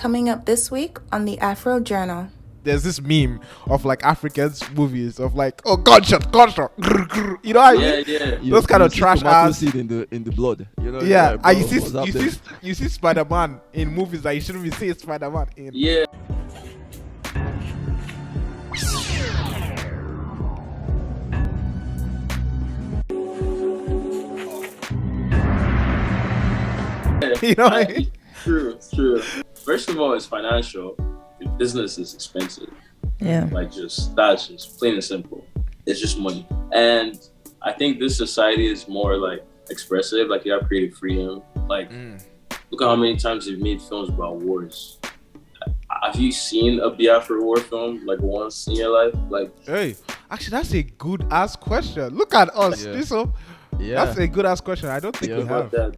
Coming up this week on the Afro Journal. There's this meme of like Africans movies of like, oh, gunshot, grr, grr. You know what I mean? Yeah. Those kind of trash ass seed in the blood. You know. Yeah, bro, and you see Spider-Man in movies that you shouldn't be seeing Spider-Man in. Yeah. You know what I mean? True. First of all, it's financial. Business is expensive. Yeah. That's just plain and simple. It's just money. And I think this society is more like expressive. Like you have creative freedom. Like look at how many times they've made films about wars. Have you seen a Biafra war film like once in your life? Like, hey, actually, that's a good ass question. Look at us, Yeah. That's a good ass question. I don't think we have. that.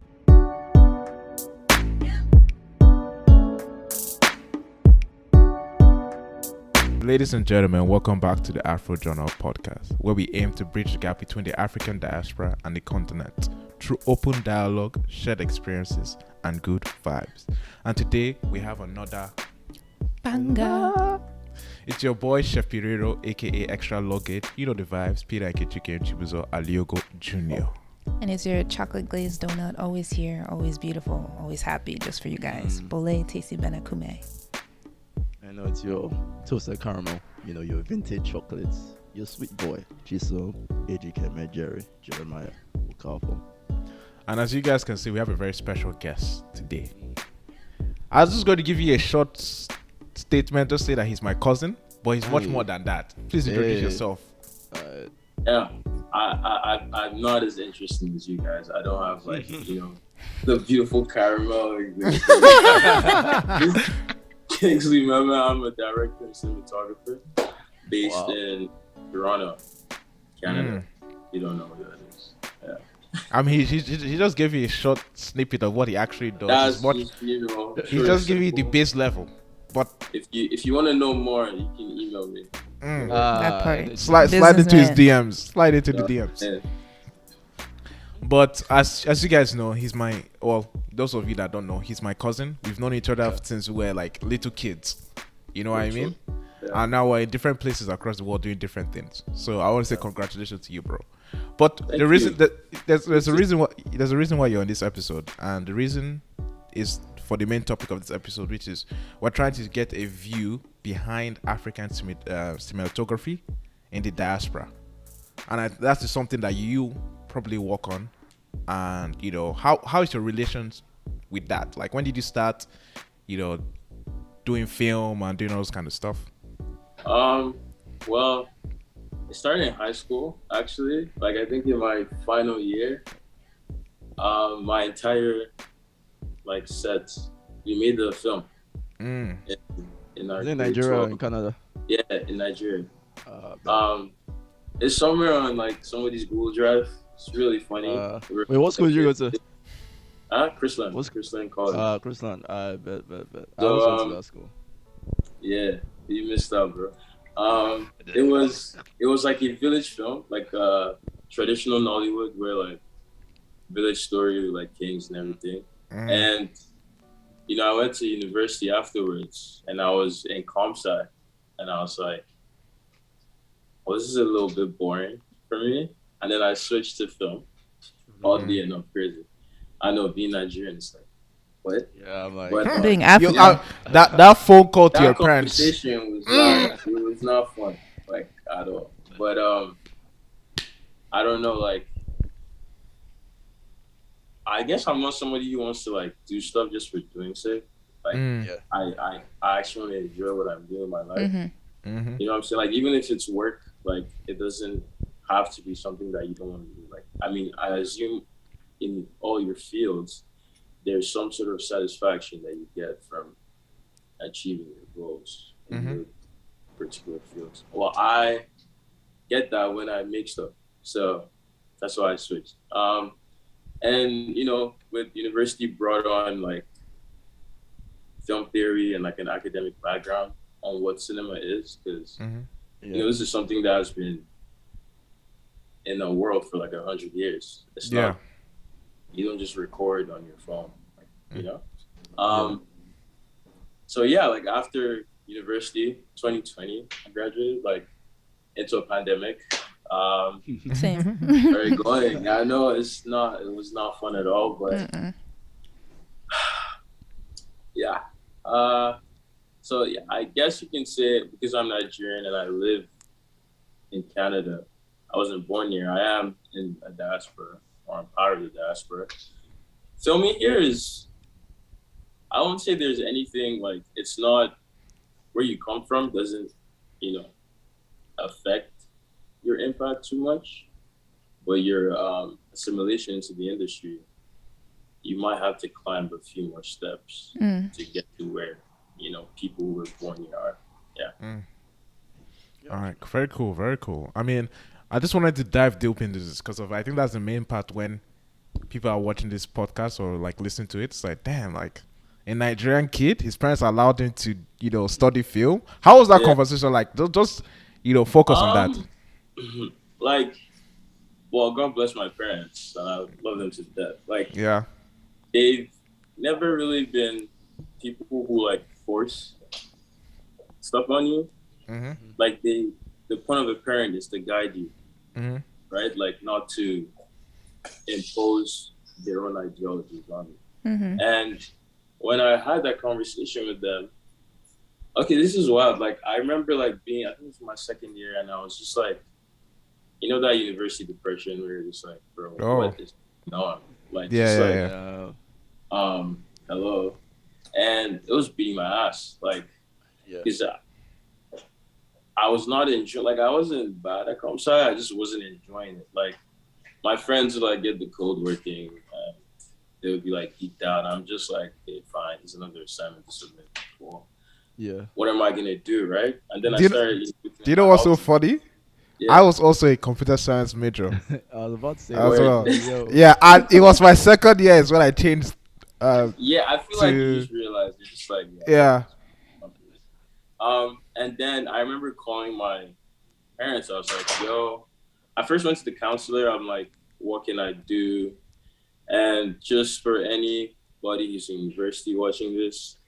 Ladies and gentlemen, welcome back to the Afro Journal podcast, where we aim to bridge the gap between the African diaspora and the continent through open dialogue, shared experiences, and good vibes. And today we have another Banga. It's your boy Chef Pirero, aka Extra Luggage. You know the vibes. Peter Ikechike and Chibuzo Aliogo Jr. And it's your chocolate glazed donut, always here, always beautiful, always happy, just for you guys. Bole Tasty Benakume. I know it's your toasted caramel. You know your vintage chocolates. Your sweet boy, Chiso, AGK, Jerry, Jeremiah, Ukafo. And as you guys can see, we have a very special guest today. I was just going to give you a short statement, just say that he's my cousin, but he's much more than that. Please introduce yourself. Yeah. I'm not as interesting as you guys. I don't have like, the beautiful caramel. Kingsley Memeh, I'm a director and cinematographer based in Toronto, Canada. You don't know what that is. Yeah. I mean, he just gave you a short snippet of what he actually does. He just gave you the base level. But if you want to know more, you can email me. That part. Slide into his DMs. Slide into the DMs. Yeah. But as you guys know, those of you that don't know, he's my cousin. We've known each other since we were like little kids. You know what I mean? Yeah. And now we're in different places across the world doing different things. So I want to say congratulations to you, bro. But Thank the reason you. that there's a reason why you're on this episode, and the reason is for the main topic of this episode, which is we're trying to get a view behind African cinematography in the diaspora, and that's just something that you probably work on. And how is your relations with that? Like, when did you start doing film and doing all those kind of stuff? Well, it started in high school, actually. Like, I think in my final year, my entire set, we made the film in our Is it Nigeria and Canada? Yeah, in Nigeria. It's somewhere on like somebody's Google Drive. It's really funny. Wait, what school did you go to? Chrisland. What's Chrisland College? Chrisland. I bet. I So, also went to that school. Yeah, you missed out, bro. It was like a village film, like traditional Nollywood, where like village story with like kings and everything. And I went to university afterwards, and I was in comp sci, and I was like, well, this is a little bit boring for me. And then I switched to film. Oddly enough, crazy. I know, being Nigerian is like, what? Yeah, I'm like, being African. That phone call to that your parents. conversation was not fun, like, at all. But I don't know, like, I guess I'm not somebody who wants to like do stuff just for doing sake. Like, I actually want to enjoy what I'm doing in my life. You know what I'm saying? Like, even if it's work, like, it doesn't have to be something that you don't want to do. Like, I mean, I assume in all your fields, there's some sort of satisfaction that you get from achieving your goals in your particular fields. Well, I get that when I make stuff. So that's why I switched. And, with university brought on like film theory and like an academic background on what cinema is, because, this is something that has been in the world for like 100 years. It's not, you don't just record on your phone, so so yeah, like after university, 2020, I graduated like into a pandemic. Same. Very going. I know it was not fun at all, but yeah. So yeah, I guess you can say because I'm Nigerian and I live in Canada, I wasn't born here. I am in a diaspora, or I'm part of the diaspora. Filming here is, I won't say there's anything like, it's not where you come from doesn't, affect your impact too much, but your assimilation into the industry, you might have to climb a few more steps to get to where, people who were born here are. Yeah. All right, very cool, very cool. I mean, I just wanted to dive deep into this because I think that's the main part when people are watching this podcast or like listening to it. It's like, damn, like a Nigerian kid, his parents allowed him to, study film. How was that conversation like? Just focus on that. Like, well, God bless my parents. I love them to death. Like, yeah, they've never really been people who like force stuff on you. Mm-hmm. Like the point of a parent is to guide you, right? Like not to impose their own ideologies on you. And when I had that conversation with them, okay, this is wild. Like I remember like I think it was my second year, and I was just like, that university depression where you're just like, bro, what is going on? Like, hello. And it was beating my ass, like, because I was not enjoying, like, I wasn't bad at comp sci, I just wasn't enjoying it. Like, my friends would, like, get the code working, and they would be, like, geeked out. I'm just like, okay, fine, there's another assignment to submit. Well, what am I going to do, right? And then I started... Do you know what's so funny? Yeah. I was also a computer science major. I was about to say as well. Yeah, and it was my second year is when I changed. I feel like you just realized you're just like and then I remember calling my parents. I was like, "Yo," I first went to the counselor. I'm like, "What can I do?" And just for anybody who's in university watching this,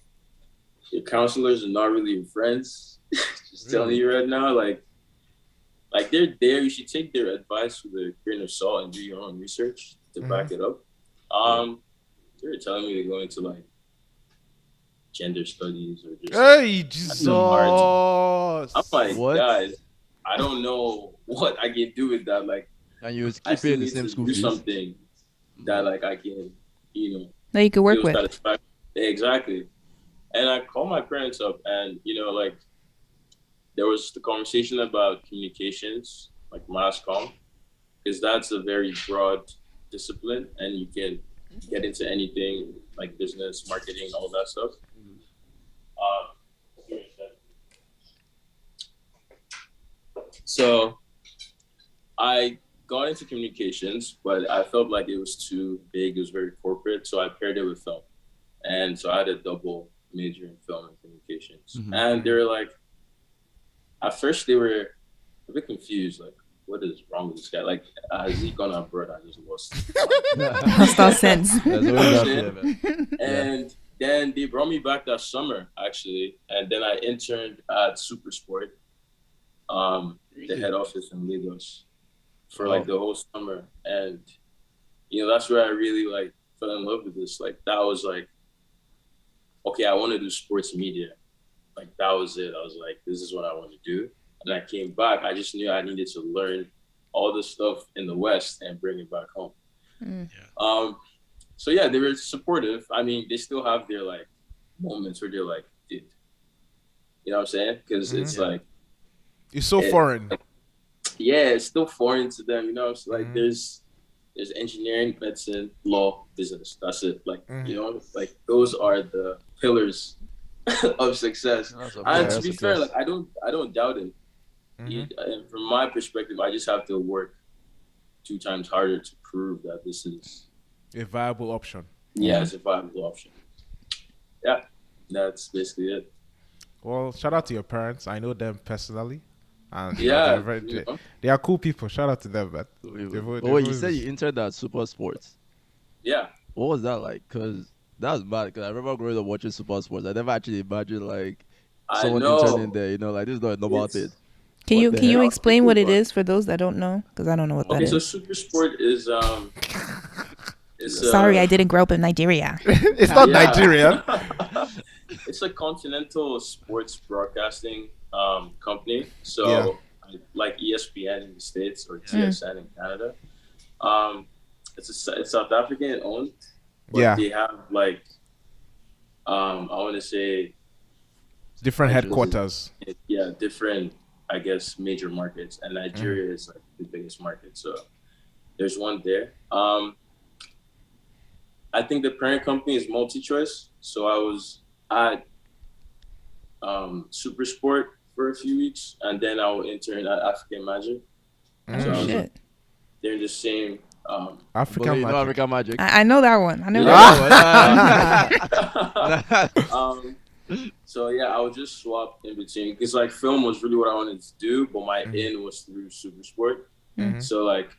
your counselors are not really your friends. Just telling you right now, like they're there. You should take their advice with a grain of salt and do your own research to back it up. They were telling me to go into like gender studies or just. Hey, Jesus! I'm like, what? Guys, I don't know what I can do with that. Like, and you was keeping in the same school. Do something that like I can, that you could work with. Exactly. And I called my parents up, and like. There was the conversation about communications, like mass comm, because that's a very broad discipline, and you can get into anything like business, marketing, all that stuff. So I got into communications, but I felt like it was too big. It was very corporate, so I paired it with film, and so I had a double major in film and communications. And they were like. At first, they were a bit confused, like, what is wrong with this guy? Like, has he gone abroad? I just lost. Lost all sense. And then they brought me back that summer, actually. And then I interned at Supersport, the head office in Lagos, for like the whole summer. And, that's where I really like fell in love with this. Like, that was like, okay, I want to do sports media. Like that was it. I was like, this is what I want to do. And I came back. I just knew I needed to learn all the stuff in the West and bring it back home. So yeah, they were supportive. I mean, they still have their like moments where they're like, dude, you know what I'm saying? Because it's like, it's so foreign. Like, it's still foreign to them. It's like there's engineering, medicine, law, business. That's it. Like like those are the pillars of success. And to be fair, like I don't doubt him. From my perspective, I just have to work 2 times harder to prove that this is a viable option. Yeah, it's a viable option. Yeah, that's basically it. Well, shout out to your parents. I know them personally. And they are cool people. Shout out to them, man. You said you entered that Super Sports. Yeah. What was that like? Because That's mad. Cause I remember growing up watching Super Sports. I never actually imagined like I someone know. interning there. Like this is not a normal thing. Can What you the can you heck? explain what it is for those that don't know? Because I don't know what that Okay, so is. Super Sport is it's Sorry, I didn't grow up in Nigeria. It's not Nigerian. It's a continental sports broadcasting company. So like ESPN in the States or TSN in Canada. It's South African owned, but they have like I want to say different headquarters. Different, I guess, major markets, and Nigeria is like the biggest market. So there's one there. I think the parent company is MultiChoice. So I was at Super Sport for a few weeks, and then I will intern at African Magic. So I was they're in the same African Magic. African Magic. I know that one. I know that one. So yeah, I would just swap in between because like film was really what I wanted to do, but my in was through Super Sport. So like,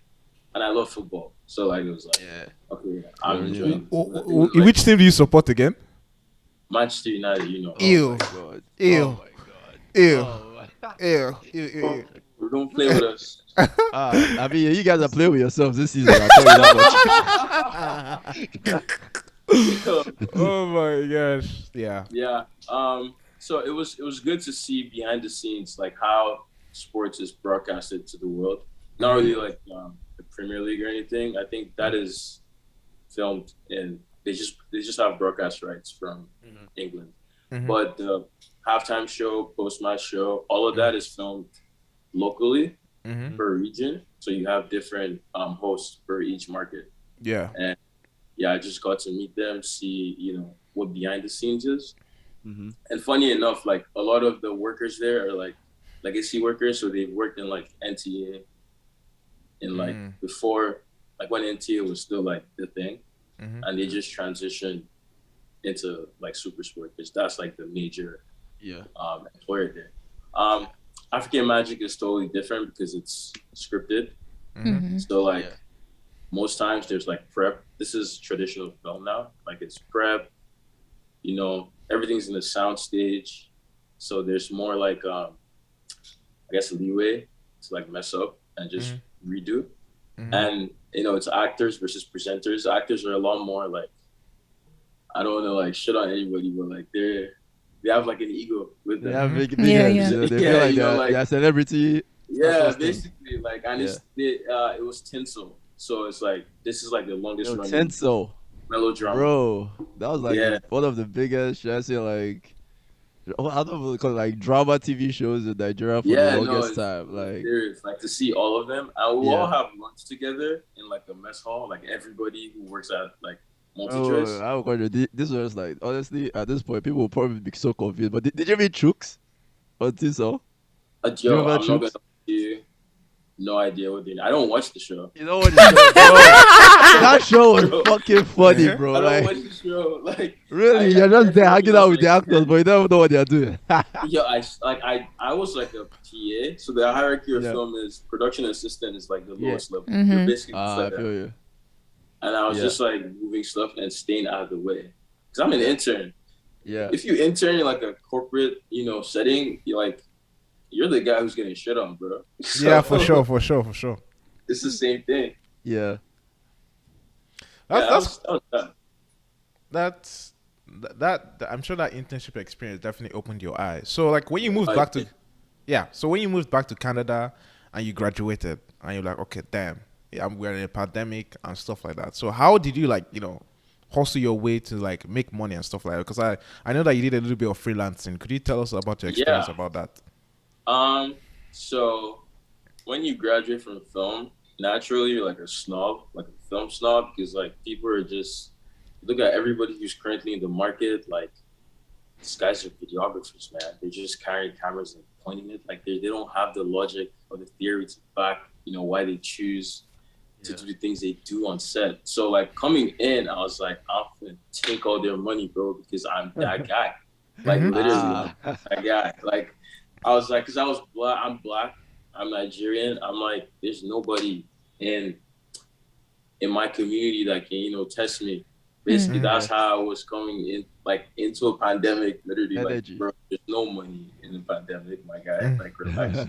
and I love football. So like it was like, okay, I'm enjoying. Which team do you support again? Manchester United, you know. Ew. Oh my God. Ew. Don't play with us. I mean, you guys are playing with yourselves this season. I'll tell you that much. Oh my gosh. Yeah. Yeah. So it was good to see behind the scenes like how sports is broadcasted to the world. Not really like the Premier League or anything. I think that is filmed in they just have broadcast rights from England. But the halftime show, post-match show, all of that is filmed locally per region. So you have different hosts for each market. Yeah. And I just got to meet them, see, what behind the scenes is. And funny enough, like a lot of the workers there are like legacy workers. So they've worked in like NTA in like before, like when NTA was still like the thing. And they just transitioned into like Super Sport because that's like the major employer there. African Magic is totally different because it's scripted. So like most times there's like prep. This is traditional film now. Like it's prep, everything's in the sound stage. So there's more like, I guess leeway to like mess up and just redo. And, it's actors versus presenters. Actors are a lot more like, I don't want to like shit on anybody, but like they have like an ego with them. They have big heads. They feel like they're celebrity. Yeah, basically like, and it was tinsel. So it's like, this is like the longest running tinsel melodrama. Bro, that was like one of the biggest, should I say like, I don't know, call it like drama TV shows in Nigeria for the longest time. Like, serious. Like to see all of them, and we'll all have lunch together in like a mess hall. Like everybody who works at like MultiChoice. I was this was like honestly at this point people will probably be so confused. But did you meet Chooks on tinsel? Yo, I'm not gonna you. No idea what they. I don't watch the show. You know what? That show was fucking funny, bro. I don't watch the show. Like really, you're just there hanging out with the actors, but you don't know what they're doing. Yeah, I was like a PA, so the hierarchy of film is production assistant is like the lowest level. You're basically just like I feel you. And I was just like moving stuff and staying out of the way, cause I'm an intern. Yeah. If you intern in like a corporate, setting, you're the guy who's getting shit on, bro. So, yeah, for sure. It's the same thing. Yeah. That's I'm sure that internship experience definitely opened your eyes. So like when you moved back to Canada and you graduated and you're like, okay, damn, we're in a pandemic and stuff like that. So how did you hustle your way to like make money and stuff like that? Because I know that you did a little bit of freelancing. Could you tell us about your experience about that? So when you graduate from film, naturally you're like a snob, like a film snob, because like people are just look at everybody who's currently in the market. Like these guys are videographers, man. They're just carrying cameras and pointing it. Like they don't have the logic or the theory to back, why they choose to do the things they do on set. So like coming in, I was like, I'm gonna take all their money, bro, because I'm that guy. Like literally that guy. Like I was like, because I'm black, I'm Nigerian. I'm like, there's nobody in my community that can, test me Basically, that's how I was coming in, like into a pandemic. Literally, like, bro, there's no money in the pandemic, my guy. Like, relax.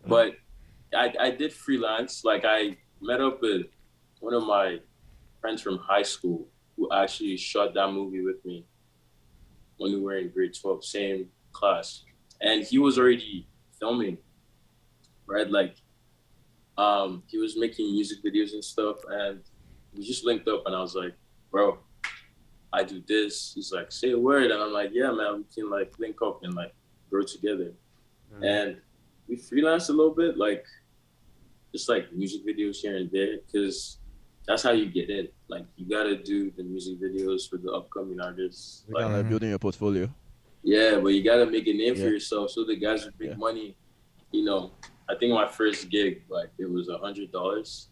But I did freelance. Like, I met up with one of my friends from high school who actually shot that movie with me when we were in grade 12, same class. And he was already filming, right? Like, he was making music videos and stuff. And we just linked up and I was like, bro, I do this. He's like, say a word. And I'm like, yeah, man, we can like link up and like grow together. And we freelanced a little bit, like just like music videos here and there, because that's how you get in. Like, you gotta do the music videos for the upcoming artists. Like, kind of like building your portfolio. Yeah, but you gotta make a name for yourself. So the guys with big money, you know, I think my first gig, like, it was $100.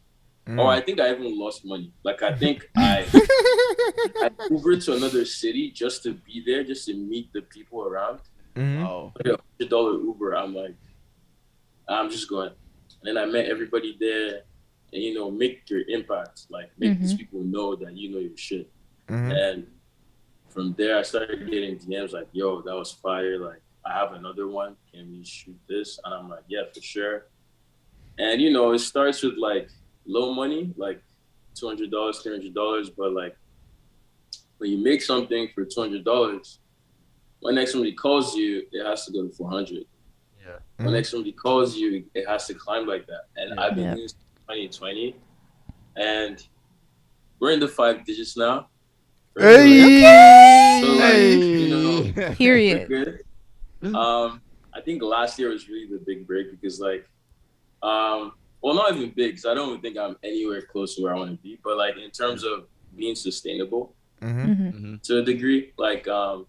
Or I think I even lost money. Like, I think I Ubered to another city just to be there, just to meet the people around. Wow. Like $100 Uber. I'm like, I'm just going. And then I met everybody there, and, you know, make your impact. Like, make these people know that you know your shit. And from there, I started getting DMs like, yo, that was fire. Like, I have another one. Can we shoot this? And I'm like, yeah, for sure. And, you know, it starts with like low money, like $200, $300. But like, when you make something for $200, when next somebody calls you, it has to go to 400. Yeah. When next somebody calls you, it has to climb like that. And I've been doing 2020, and we're in the 5 digits now. Hey! So, like, you know, period. Good. I think last year was really the big break because, like, well, not even big, because I don't even think I'm anywhere close to where I want to be. But like, in terms of being sustainable, to a degree, like, the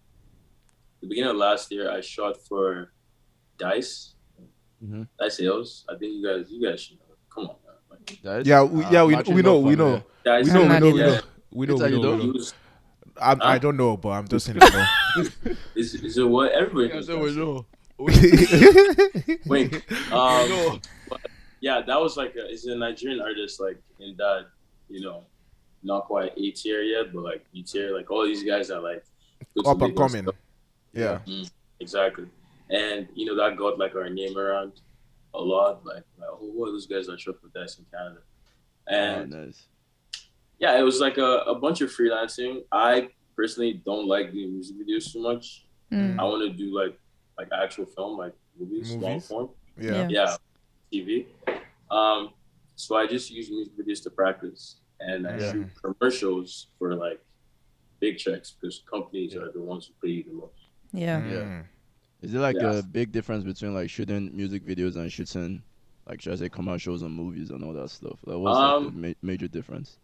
beginning of last year, I shot for Dice Sales. I think you guys should know. Come on, man. Like, we know. Dice, we know. I don't know, but I'm just saying. Is it what everybody knows? Wait, but yeah, that was like it's a Nigerian artist, like, in that, you know, not quite A tier yet, but like B tier, like all these guys are like up and coming. Yeah, exactly. And, you know, that got like our name around a lot. Like who are those guys that shot for Dice in Canada? And yeah, it was like a bunch of freelancing. I personally don't like doing music videos too much. I want to do like actual film, like movies, long form. Yeah, TV. So I just use music videos to practice, and I shoot commercials for like big checks, because companies are the ones who pay you the most. Yeah. Is it like a big difference between like shooting music videos and shooting, like, should I say, commercials and movies and all that stuff? Like, what's like the major difference?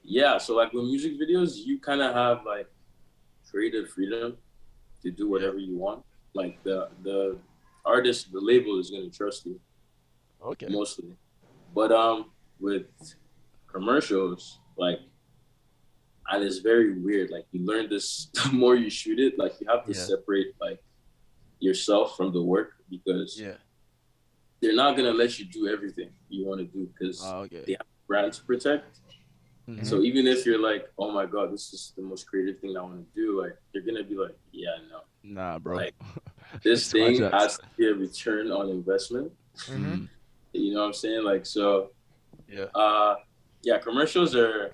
Yeah, so like with music videos, you kind of have like creative freedom to do whatever you want. Like the artist, the label is going to trust you. Okay. Mostly. But with commercials, like, and it's very weird. Like, you learn this the more you shoot it. Like, you have to separate like yourself from the work, because they're not gonna let you do everything you want to do, because they have a brand to protect. So even if you're like, oh my god, this is the most creative thing I want to do, like, they're gonna be like, yeah, no, nah, bro. Like, this thing has to be a return on investment. You know what I'm saying? Like, so commercials they're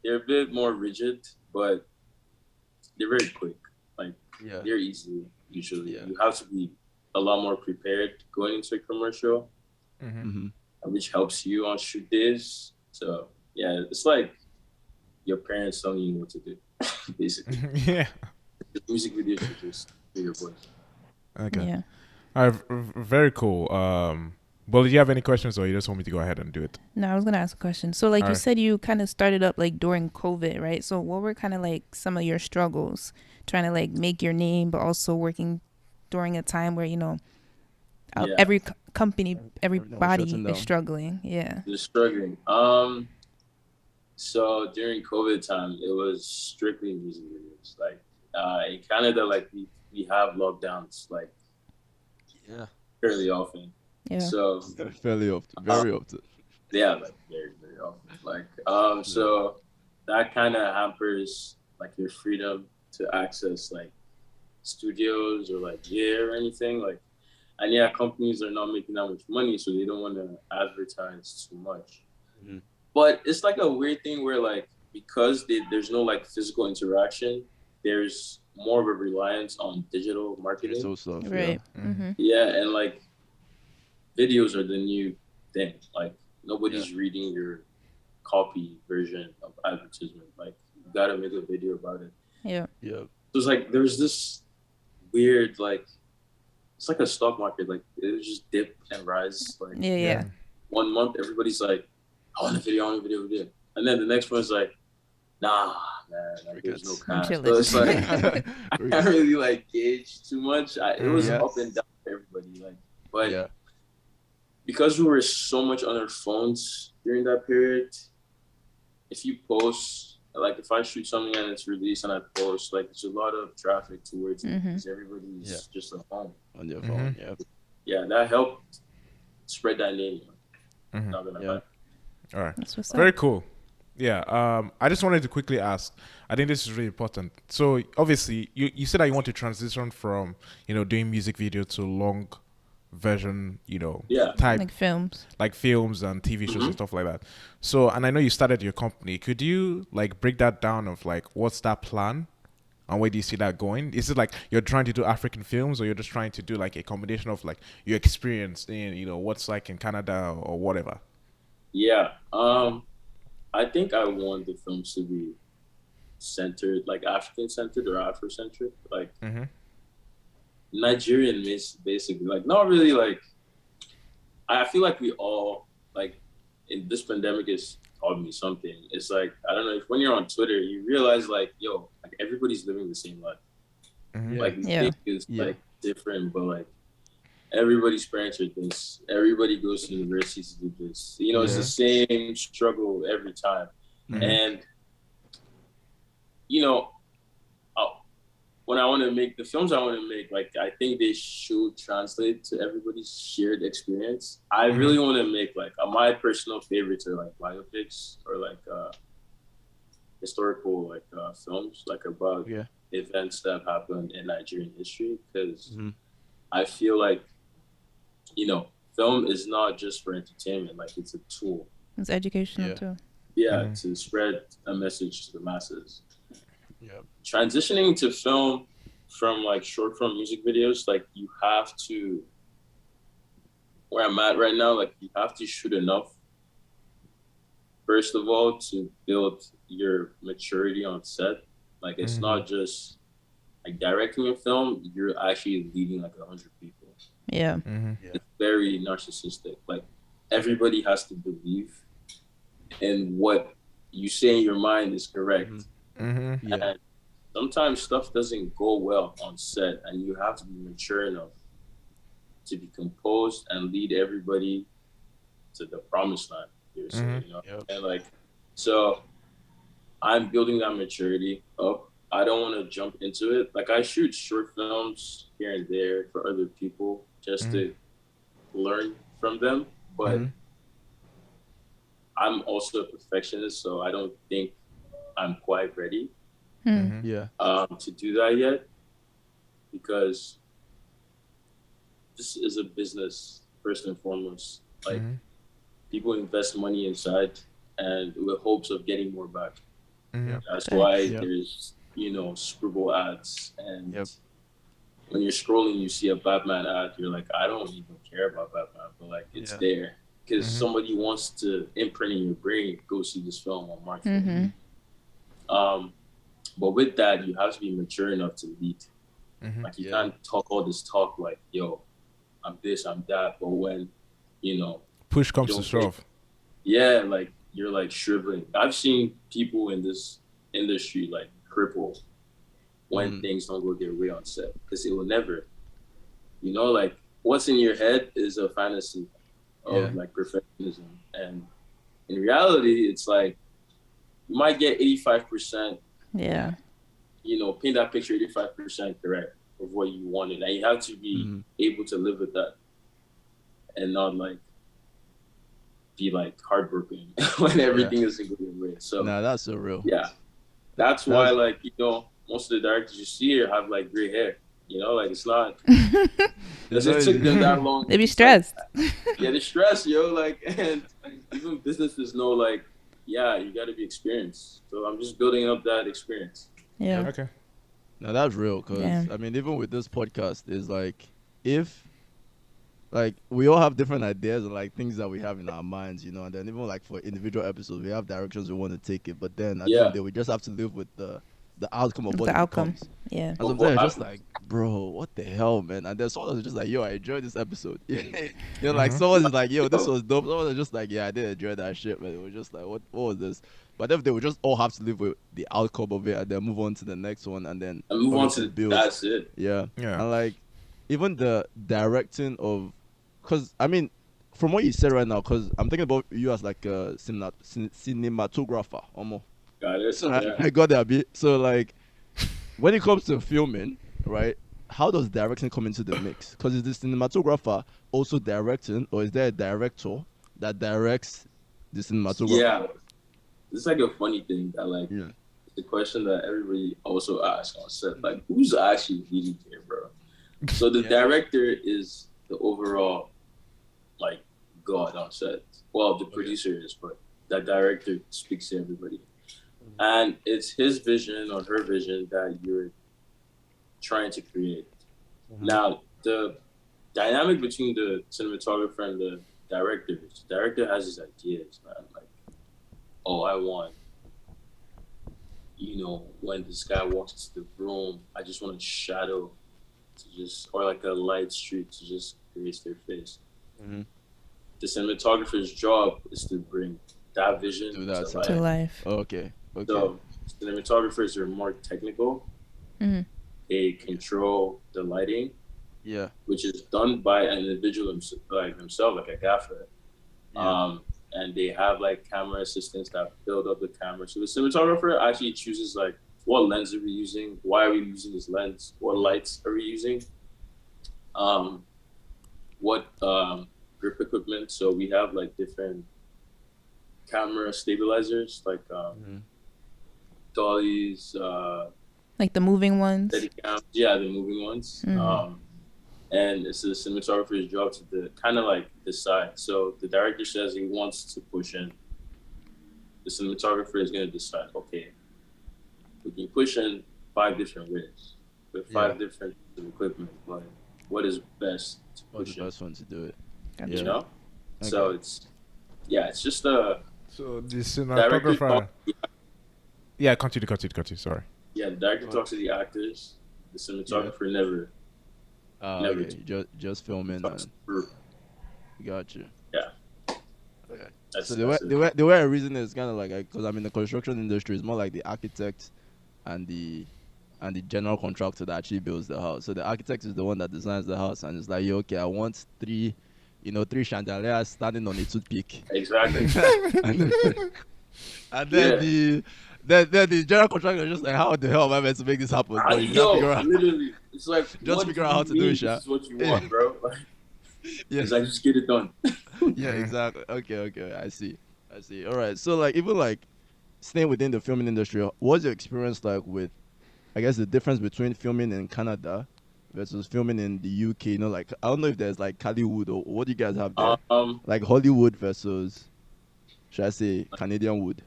a bit more rigid, but they're very quick. Like, they're easy usually. You have to be a lot more prepared going into a commercial, which helps you on shoot days. So yeah, it's like your parents telling you what to do, basically. The music videos are just do your voice. Okay. Yeah. All right, very cool. Well, do you have any questions, or you just want me to go ahead and do it? No, I was gonna ask a question. So, like, you said, you kind of started up like during COVID, right? So, what were kind of like some of your struggles trying to like make your name, but also working during a time where, you know, every company, everybody is struggling. Yeah, they're struggling. So during COVID time, it was strictly music videos. Like, in Canada, like we have lockdowns, like, fairly often. Yeah. So fairly often, very often. Yeah, like very, very often. Like, so that kind of hampers like your freedom to access like studios or like or anything. Like, and yeah, companies are not making that much money, so they don't want to advertise too much. Mm-hmm. But it's like a weird thing where like because there's no like physical interaction, there's more of a reliance on digital marketing. Digital stuff, Right. yeah. Mm-hmm. Yeah, and like videos are the new thing. Like nobody's reading your copy version of advertisement. Like you gotta make a video about it. Yeah. Yeah. So it's like there's this weird like it's like a stock market. Like it just dip and rise. Like Yeah. 1 month everybody's like, I want a video, and then the next one's like, nah, man, like there's no cash. So it's like I can't really like gauge too much. It was up and down for everybody. Like, but because we were so much on our phones during that period, if you post, like if I shoot something and it's released and I post, like there's a lot of traffic towards it because everybody's just at home. On their phone, Yeah, that helped spread that name. Not gonna lie. All right. That's what's Very up. cool. Yeah. I just wanted to quickly ask. I think this is really important. So obviously, you said that you want to transition from doing music video to long version, type like films and TV shows and stuff like that. So, and I know you started your company. Could you like break that down of like what's that plan? And where do you see that going? Is it like you're trying to do African films, or you're just trying to do like a combination of like your experience in what's like in Canada or whatever? Yeah. I think I want the films to be centered, like African centered or Afrocentric, like Nigerian basically, like not really like. I feel like we all like in this pandemic has taught me something. It's like I don't know if when you're on Twitter you realize like like everybody's living the same life. Like we think it's like different, but like everybody's parents are this. Everybody goes to university to do this. It's the same struggle every time. And when I want to make the films I want to make, like I think they should translate to everybody's shared experience. I really want to make like my personal favorites are like biopics or like historical like films like about events that happened in Nigerian history, because I feel like film is not just for entertainment, like it's a tool. It's educational too. Yeah, to spread a message to the masses. Yeah. Transitioning to film from like short form music videos, like you have to, where I'm at right now, like you have to shoot enough, first of all, to build your maturity on set. Like it's not just like directing a film, you're actually leading like 100 people. Yeah. It's very narcissistic. Like everybody has to believe in what you say in your mind is correct. And sometimes stuff doesn't go well on set, and you have to be mature enough to be composed and lead everybody to the promised land. And like, so I'm building that maturity up. I don't want to jump into it. Like I shoot short films here and there for other people just to learn from them, but I'm also a perfectionist, so I don't think I'm quite ready to do that yet, because this is a business first and foremost. Like people invest money inside and with hopes of getting more back. That's why there's Super Bowl ads, and when you're scrolling you see a Batman ad, you're like, I don't even care about Batman, but like it's there because somebody wants to imprint in your brain, go see this film on March 4th. But with that, you have to be mature enough to lead. Like you can't talk all this talk like, yo, I'm this, I'm that, but when push comes to shove, like you're like shriveling. I've seen people in this industry like cripple when things don't go their way on set, because it will never, like what's in your head is a fantasy of like perfectionism, and in reality it's like you might get 85%, paint that picture 85% correct of what you wanted, and you have to be able to live with that and not like be like heartbroken when everything isn't going right. So that's so real. Yeah, that's why like most of the directors you see here have like gray hair. Like it's not. Because it took them that long. They be stressed. Yeah, they're stressed, yo. Like, and even businesses know, like, yeah, you got to be experienced. So I'm just building up that experience. Yeah. Okay. Now that's real, because I mean, even with this podcast, is like, if like we all have different ideas and like things that we have in our minds, and then even like for individual episodes, we have directions we want to take it, but then at the end of the day, we just have to live with the outcome of what it becomes. Yeah. And sometimes it's just like, bro, what the hell, man? And then someone is just like, yo, I enjoyed this episode. Like someone is like, yo, this was dope. Someone is just like, yeah, I did enjoy that shit, man. It was just like, what was this? But if they would just all have to live with the outcome of it and then move on to the next one and then move on to build. That's it. Yeah. And like, even the directing of, because I mean, from what you said right now, because I'm thinking about you as like a cinematographer, almost. Got it. So I got that bit. So like, when it comes to filming, right? How does directing come into the mix? Because is the cinematographer also directing, or is there a director that directs the cinematographer? Yeah, it's like a funny thing that like the question that everybody also asks on set, like who's actually leading here, bro? So the director is the overall like god on set. Well, the producer is, but that director speaks to everybody. And it's his vision or her vision that you're trying to create. Now, the dynamic between the cinematographer and the director has his ideas, man. Like, oh, I want, when this guy walks into the room, I just want a shadow or like a light streak to just create their face. The cinematographer's job is to bring that vision to life. Okay. So cinematographers are more technical. They control the lighting. Yeah. Which is done by an individual like himself, like a gaffer. And they have like camera assistants that build up the camera. So the cinematographer actually chooses like what lens are we using, why are we using this lens, what lights are we using, what grip equipment. So we have like different camera stabilizers, like dollies, like the moving ones. Yeah, the moving ones. And it's the cinematographer's job to kind of like decide. So the director says he wants to push in. The cinematographer is going to decide, okay, we can push in 5 different ways with 5 different equipment, but what is best to push in? What's the best one to do it? Gotcha. You know? Okay. So it's just a... So the cinematographer... Yeah, continue, sorry. Yeah, the director talks to the actors. The cinematographer never... Okay. Just filming. Gotcha. Yeah. Okay. So the way I reason is kind of like, because I'm in the construction industry, it's more like the architect and the general contractor that actually builds the house. So the architect is the one that designs the house, and it's like, okay, I want 3 chandeliers standing on a toothpick. Exactly. and then the general contractor is just like, how the hell am I meant to make this happen? Literally, it's like just figure out how to do it, This is what you want, bro. It's like, just get it done. Yeah, exactly. Okay. I see. All right. So like, even like staying within the filming industry, what's your experience like with, I guess, the difference between filming in Canada versus filming in the UK? Like, I don't know if there's like Hollywood or what do you guys have there? Like Hollywood versus, should I say, Canadian wood?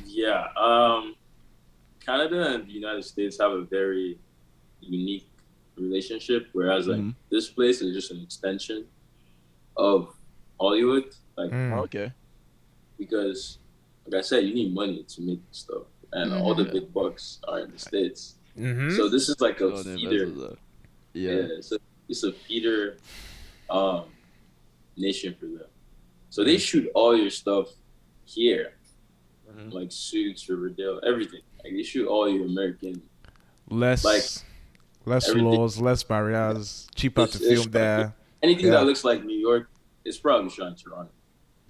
Yeah. Canada and the United States have a very unique relationship, whereas like this place is just an extension of Hollywood. Like, okay. Because, like I said, you need money to make stuff, and all the big bucks are in the States. So this is like a feeder. So it's a feeder nation for them. So they shoot all your stuff here, like Suits, Riverdale, everything. Like they shoot all your American. Less laws, less barriers, cheaper to film there. Anything that looks like New York is probably shot in Toronto.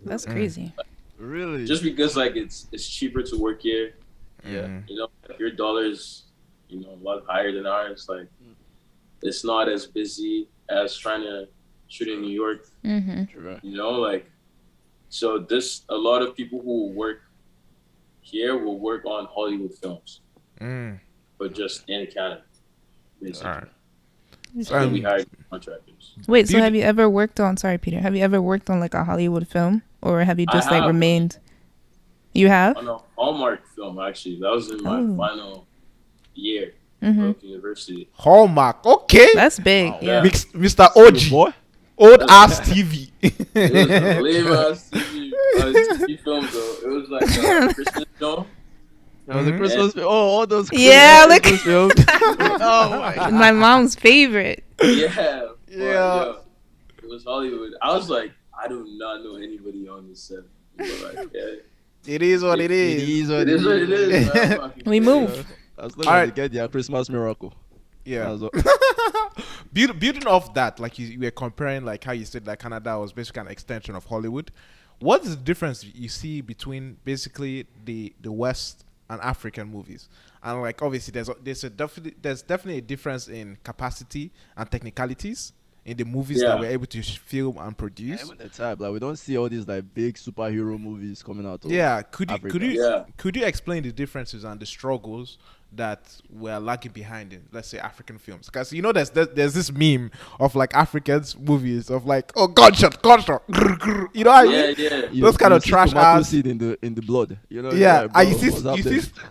That's crazy. Really? Just because like it's cheaper to work here. Yeah. Like your dollar's a lot higher than ours. Like it's not as busy as trying to shoot in New York. True. Like So a lot of people who work here will work on Hollywood films, but just in Canada, basically. All right. So we hire contractors. Wait, so have you ever worked on? Sorry, Peter. Have you ever worked on like a Hollywood film, or have you just like remained? You have? On a Hallmark film, actually. That was in my final year of university. Hallmark, okay. That's big. Wow. Yeah. Mr. OG. Old ass TV. It was a lame ass TV film though. It was like a Christmas film. That was a Christmas film. Oh, all those Christmas films. Oh my God. My mom's favorite. Yeah. It was Hollywood. I was like, I do not know anybody on this set. Like, it is what it is. It is what it is. Man. We move. I was looking to get their Christmas miracle. Yeah. Building off that, like you were comparing, like how you said that Canada was basically an extension of Hollywood. What is the difference you see between basically the West and African movies? And like obviously there's definitely a difference in capacity and technicalities in the movies that we're able to film and produce. Even the type, like we don't see all these like big superhero movies coming out. Could you explain the differences and the struggles that we're lagging behind in, let's say, African films? Because you know there's this meme of like Africans movies of like, oh, gunshot, you know what I mean? Those kind of trash ass seed in the blood, you know.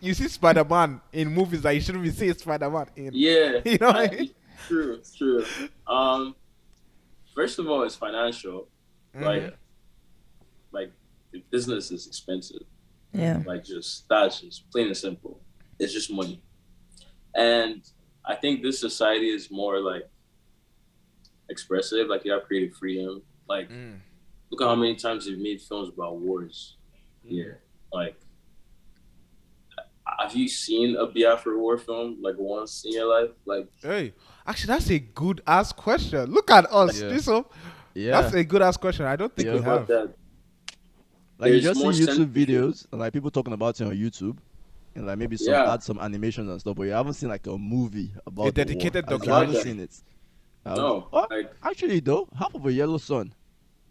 You see Spider-Man in movies that you shouldn't be seeing Spider-Man in. Yeah, you know what I mean? True. First of all, it's financial. Like the business is expensive. Yeah. Like that's just plain and simple. It's just money. And I think this society is more like expressive. Like you have creative freedom. Like look at how many times they've made films about wars here. Like, have you seen a Biafra war film like once in your life? Like, hey, actually, that's a good ass question. Look at us, that's a good ass question. I don't think we have. Like you just see YouTube videos and like people talking about it on YouTube. And like maybe add some animations and stuff, but you haven't seen like a movie about a dedicated documentary. I haven't seen it. No. Actually, though, Half of a Yellow Sun.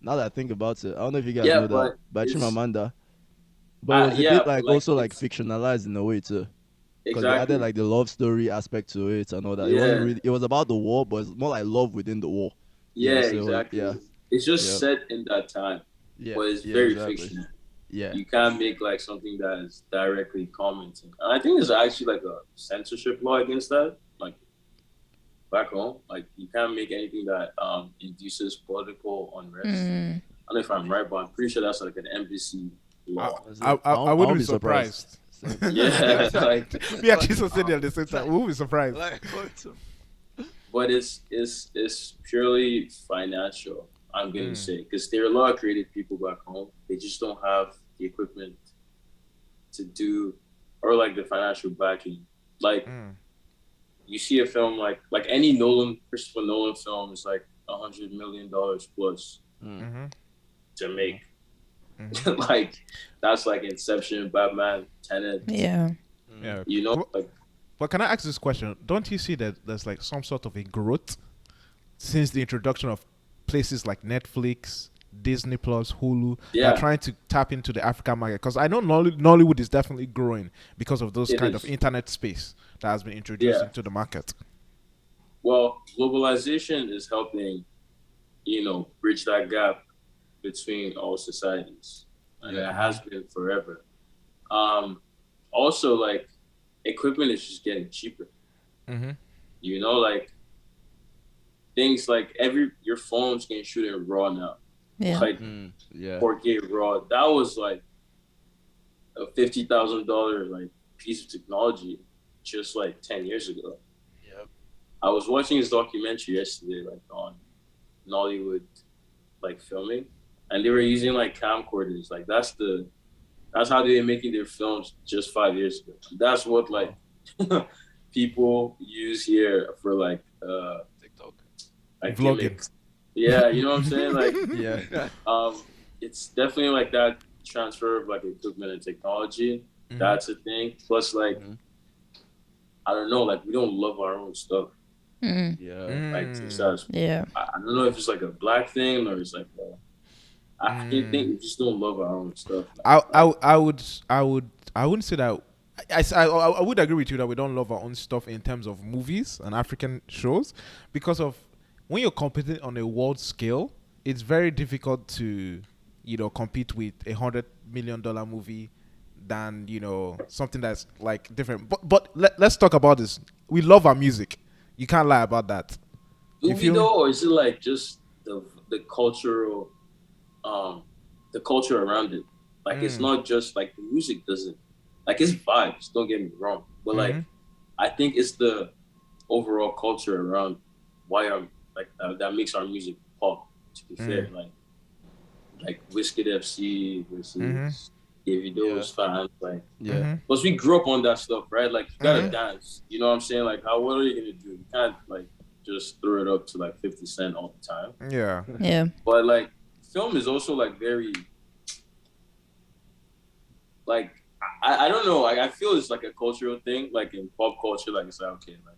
Now that I think about it, I don't know if you guys know that by Chimamanda. But it was a bit like also like fictionalized in a way too. Because they added like the love story aspect to it and all that. It wasn't really, it was about the war, but it's more like love within the war. Yeah, exactly. It's just set in that time. But it's very fictional. Yeah, you can't make like something that is directly commenting. And I think there's actually like a censorship law against that. Like back home, like you can't make anything that induces political unrest. I don't know if I'm right, but I'm pretty sure that's like an embassy law. I wouldn't be surprised. Yeah, like we actually said it at the same time. We wouldn't be surprised. But it's purely financial. I'm going to say, because there are a lot of creative people back home. They just don't have the equipment to do, or like the financial backing. Like you see a film like any Christopher Nolan film is like $100 million plus to make. Like that's like Inception, Batman, Tenet. Yeah. You know, like. But can I ask this question? Don't you see that there's like some sort of a growth since the introduction of places like Netflix, Disney Plus, Hulu? They're trying to tap into the African market, because I know Nollywood is definitely growing because of those of internet space that has been introduced into the market. Well, globalization is helping, bridge that gap between all societies, and it has been forever. Also, like equipment is just getting cheaper. Like. Things like your phones can shoot in RAW now. Yeah. Like 4K RAW. That was like a $50,000 like piece of technology just like 10 years ago. Yep. I was watching this documentary yesterday, like on Nollywood like filming, and they were using like camcorders. Like that's how they were making their films just 5 years ago. That's what like people use here for like TikTok. Like vlogging. Gimmicks. Yeah, you know what I'm saying? Like, it's definitely like that transfer of like equipment and technology. That's a thing. Plus, like, I don't know, like we don't love our own stuff. Yeah. Like, I don't know if it's like a black thing or it's like African thing. We just don't love our own stuff. I wouldn't say that. I would agree with you that we don't love our own stuff in terms of movies and African shows, because of when you're competing on a world scale, it's very difficult to, compete with $100 million movie than, something that's like different. But let's talk about this. We love our music. You can't lie about that. Do we though, or is it like just the cultural, the culture around it? Like it's not just like the music doesn't, like it's vibes. Don't get me wrong, but like I think it's the overall culture around why I'm like that makes our music pop. To be fair, like Wizkid FC versus Davido's fans, like Plus we grew up on that stuff, right? Like you gotta dance. You know what I'm saying? Like what are you gonna do? You can't like just throw it up to like 50 Cent all the time. Yeah. Yeah. But like film is also like very like I don't know. Like I feel it's like a cultural thing. Like in pop culture, like it's like okay, like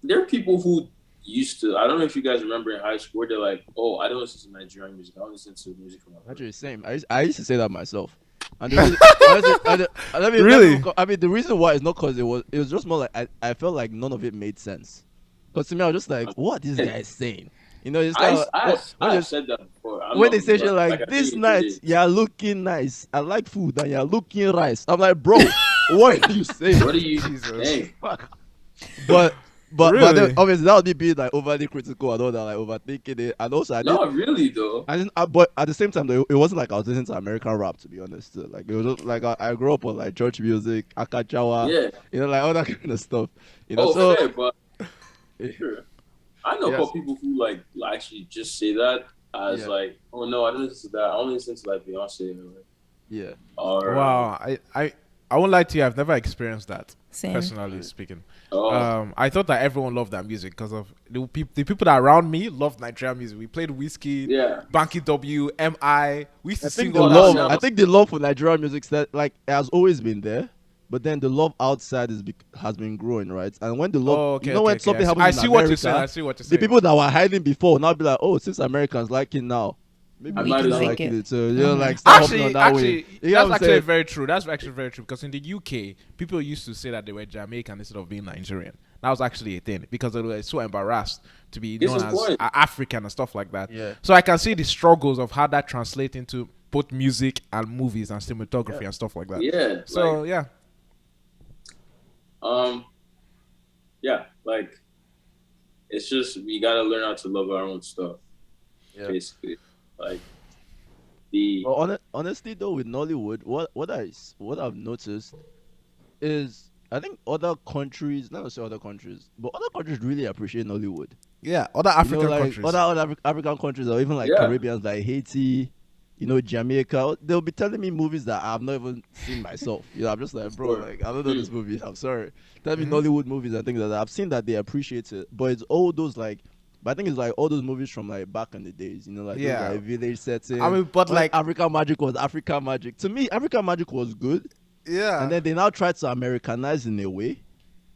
there are people who used to. I don't know if you guys remember in high school, they're like, oh, I don't listen to Nigerian music. I don't listen to music from. Actually, same. I used to say that myself. And the reason, Really? I mean, the reason why is not because it was just more like I felt like none of it made sense. Because to me, I was just like, what this guy is saying? It's like I said that before. When they say shit like this night, you're looking nice. I like food and you're looking rice. I'm like, bro, what are you saying? What are you saying? But Really? then, obviously that would be being like overly critical and all that, like overthinking it. And also Not really though. But at the same time, though, it wasn't like I was listening to American rap, to be honest. Like it was just, like I grew up on like church music, Akachawa, like all that kind of stuff. Fair, but sure. I know people who like actually just say that as like, oh no, I don't listen to that. I only listen to like Beyonce. Or, wow. I won't lie to you. I've never experienced that. Same. Personally speaking. Oh. I thought that everyone loved that music because of the people that around me loved Nigerian music. We played Whiskey, Banky W, MI. We used to sing all that shit. I think the love for Nigerian music like has always been there, but then the love outside has been growing, right? And when the love, when something happens, I see what you're saying. I see what you're saying. The people that were hiding before now be like, oh, since Americans like it now, maybe we can like it. So like actually, way. That's actually very true. That's actually very true because in the UK, people used to say that they were Jamaican instead of being Nigerian. That was actually a thing because they were so embarrassed to be known as African and stuff like that. Yeah. So I can see the struggles of how that translates into both music and movies and cinematography and stuff like that. Yeah. So like it's just we gotta learn how to love our own stuff. Basically. Like honestly though, with Nollywood, what I've noticed is I think other countries, not necessarily other countries, but other countries really appreciate Nollywood. Yeah, other African countries. Other African countries or even like Caribbeans like Haiti, Jamaica, they'll be telling me movies that I've not even seen myself. I'm just like, bro, like I don't know this movie. I'm sorry. Tell me Nollywood movies and things like that. I've seen that they appreciate it, but it's all those like. But I think it's like all those movies from like back in the days, those, like village setting. I mean, but like African Magic was African Magic. To me, African Magic was good. Yeah. And then they now tried to Americanize in a way.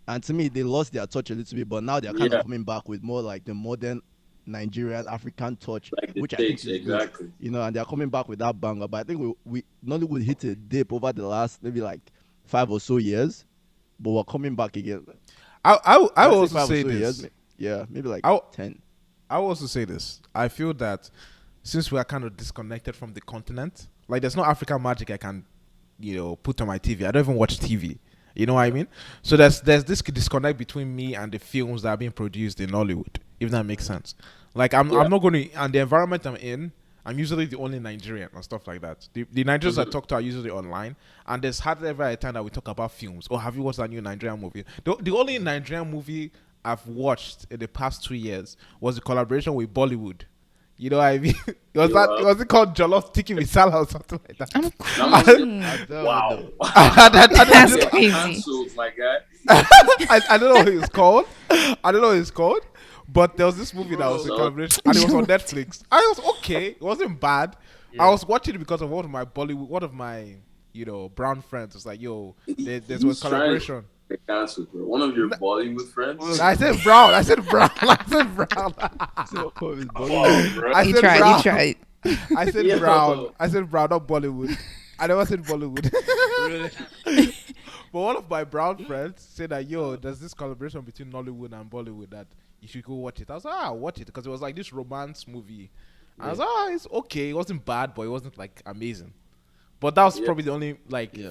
And to me, they lost their touch a little bit, but now they're kind of coming back with more like the modern Nigerian African touch, like which I think is good. And they're coming back with that banger. But I think we Nollywood hit a dip over the last maybe like 5 or so years, but we're coming back again. I will also say this. Maybe like 10. I will also say this. I feel that since we are kind of disconnected from the continent, like there's no African Magic I can, put on my TV. I don't even watch TV. You know what I mean? So there's this disconnect between me and the films that are being produced in Nollywood, if that makes sense. Like I'm not going to, and the environment I'm in, I'm usually the only Nigerian and stuff like that. The Nigerians I talk to are usually online, and there's hardly ever a time that we talk about films. Oh, have you watched that new Nigerian movie? The only Nigerian movie I've watched in the past 2 years was a collaboration with Bollywood. You know what I mean? Was it called Jollof Tiki Masala or something like that? I'm crying. Wow. That's crazy. Cancelled, my guy. I don't know what it's called. But there was this movie that was a collaboration, and it was on Netflix. I was okay. It wasn't bad. Yeah. I was watching it because of one of my brown friends was like, "Yo, there's a collaboration." Cancelled, bro. One of your Bollywood friends. I said brown. He tried. I said Yo. brown. I said brown, not Bollywood. I never said Bollywood. Really? But one of my brown friends said that, yo, there's this collaboration between Nollywood and Bollywood that you should go watch it. I was like, I'll watch it because it was like this romance movie. I was like, it's okay. It wasn't bad, but it wasn't like amazing. But that was probably the only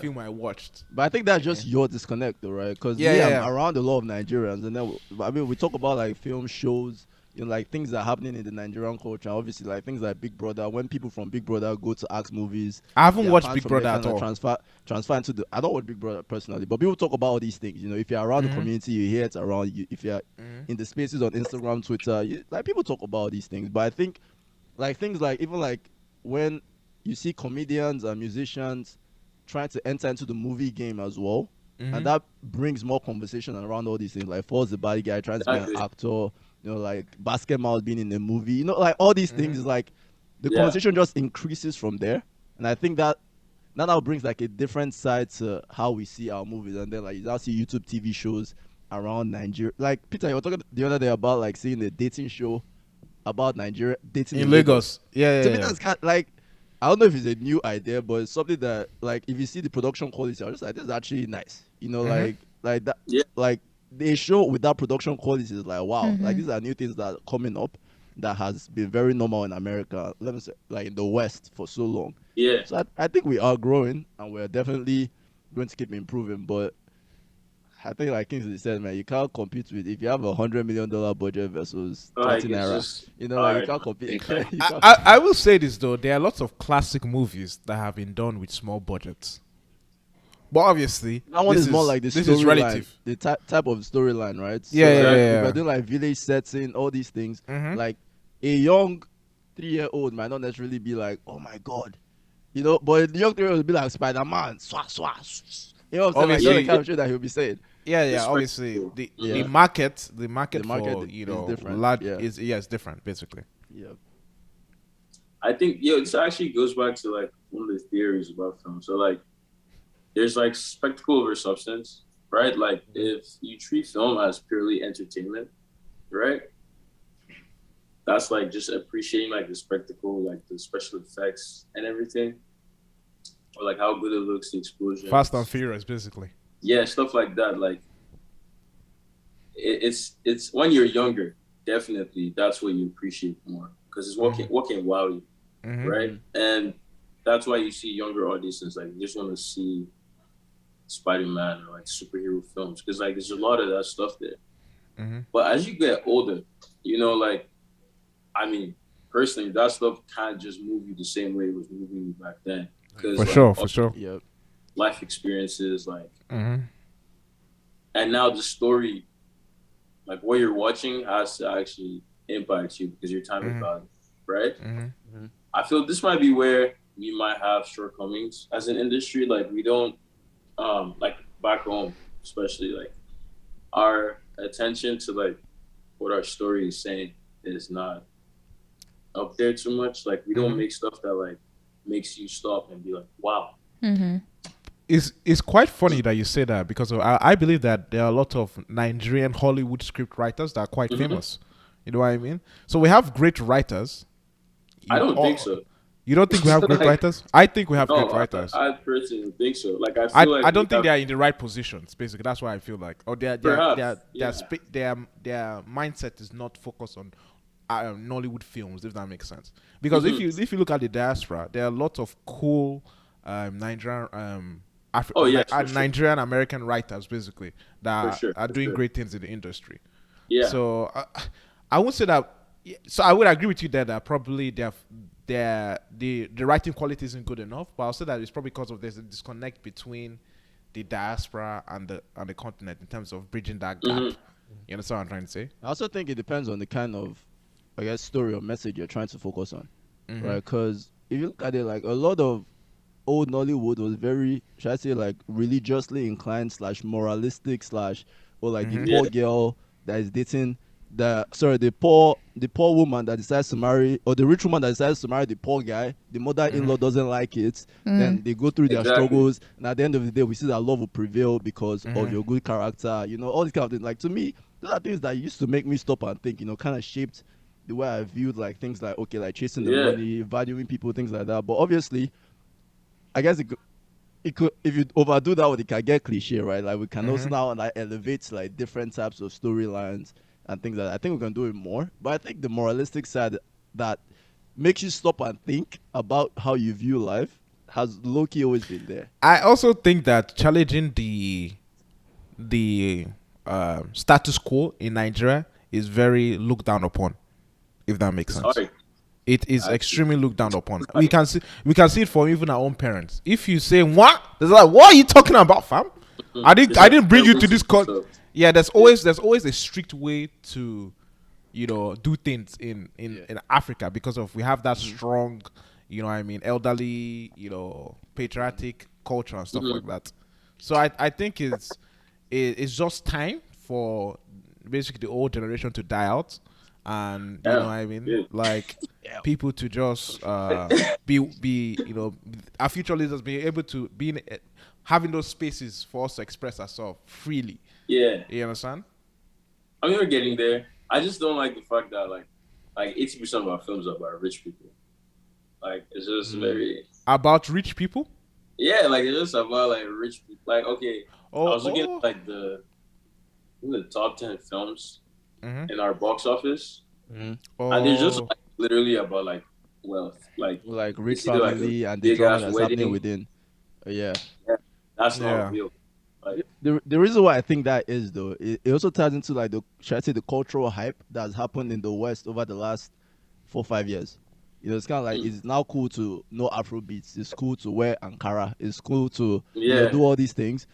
film I watched. But I think that's just your disconnect, though, right? Because I'm around a lot of Nigerians, and then we talk about like film shows, like things that are happening in the Nigerian culture. Obviously, like things like Big Brother. When people from Big Brother go to act movies, I haven't watched Big Brother at all. Transfer into the. I don't watch Big Brother personally, but people talk about all these things. If you're around the community, you hear it around you. If you're in the spaces on Instagram, Twitter, like people talk about all these things. But I think, like things like even like when you see comedians and musicians trying to enter into the movie game as well, and that brings more conversation around all these things. Like Falls the Body Guy trying to be an actor, like Basketball being in a movie, like all these things. Like the conversation just increases from there, and I think that now brings like a different side to how we see our movies. And then like you now see YouTube TV shows around Nigeria. Like Peter, you were talking the other day about like seeing a dating show about Nigeria dating in Lagos. Yeah. To me, that's kind of, like, I don't know if it's a new idea, but it's something that, like, if you see the production quality, I'm just like, this is actually nice. Like that. Yeah. Like, they show with that production quality is like, wow. Like, these are new things that are coming up that has been very normal in America, let me say, like in the West for so long. Yeah. So I think we are growing, and we're definitely going to keep improving. But I think, like Kingsley said, man, you can't compete with if you have $100 million budget versus 20 naira. You can't compete. I will say this though, there are lots of classic movies that have been done with small budgets. But obviously, that one is more like the this is relative. The type of storyline, right? So yeah. If you're doing like village setting, all these things, like a young 3-year-old might not necessarily be like, oh my god, but the young 3-year-old will be like Spider-Man, swat. You know what I'm saying? Like, that's the kind of shit that he'll be saying. Yeah. Obviously, the market for is different. Large is different basically. Yeah. I think this actually goes back to like one of the theories about film. So like, there's like spectacle over substance, right? Like if you treat film as purely entertainment, right? That's like just appreciating like the spectacle, like the special effects and everything, or like how good it looks, the explosion. Fast and Furious, basically. Yeah, stuff like that. Like it's when you're younger, definitely that's what you appreciate more because it's what can wow you, right? And that's why you see younger audiences like just want to see Spider-Man or like superhero films because like there's a lot of that stuff there. But as you get older, like I mean, personally, that stuff can't just move you the same way it was moving you back then. For sure. Yep. Life experiences, like, and now the story, like what you're watching, has to actually impact you because your time is valuable, right? I feel this might be where we might have shortcomings as an industry. Like we don't, like back home, especially like our attention to like what our story is saying is not up there too much. Like we don't make stuff that like makes you stop and be like, wow. It's quite funny that you say that because I believe that there are a lot of Nigerian Hollywood script writers that are quite famous. You know what I mean? So we have great writers. I don't think so. You don't think we have great writers? I think we have great writers. I personally think so. Like I don't think they are in the right positions. Basically, that's why I feel like, or their mindset is not focused on Nollywood films, if that makes sense. Because if you look at the diaspora, there are a lot of cool Nigerian Nigerian American writers basically that are doing great things in the industry. Yeah. So I would say that. So I would agree with you that probably the writing quality isn't good enough, but I'll say that it's probably because of there's a disconnect between the diaspora and the continent in terms of bridging that gap. You understand what I'm trying to say? I also think it depends on the kind of, I guess, story or message you're trying to focus on, right? Because if you look at it, like a lot of old Nollywood was very, should I say, like religiously inclined / moralistic / or like the poor girl that is dating the poor woman that decides to marry, or the rich woman that decides to marry the poor guy. The mother-in-law doesn't like it. Then they go through their struggles, and at the end of the day, we see that love will prevail because of your good character. All these kind of things. Like to me, those are things that used to make me stop and think. Kind of shaped the way I viewed like things like okay, like chasing the money, valuing people, things like that. But obviously, I guess it could if you overdo that, it can get cliche, right? Like we can also now like elevate like different types of storylines and things like that. I think we can do it more. But I think the moralistic side that makes you stop and think about how you view life has low-key always been there. I also think that challenging the status quo in Nigeria is very looked down upon, if that makes sense. Sorry. It is extremely looked down upon. We can see it from even our own parents. If you say what, they're like, "What are you talking about, fam? I didn't bring you to this court." Yeah, there's always a strict way to, do things in Africa because of we have that strong, elderly, patriotic culture and stuff like that. So I think it's just time for basically the old generation to die out. And like people to just be our future leaders being able to be having those spaces for us to express ourselves freely. Yeah, you understand? I mean, we're getting there. I just don't like the fact that like 80% of our films are about rich people. Like it's just very about rich people. Yeah, like it's just about like rich people. Like okay, I was looking at like the top 10 films in our box office, and they're just like, literally about like wealth, like rich family and the drama that's happening within. That's not real. Like, the reason why I think that is though, it also ties into like the cultural hype that's happened in the West over the last 4-5 years. It's kind of like it's now cool to know Afro beats. It's cool to wear Ankara. It's cool to do all these things.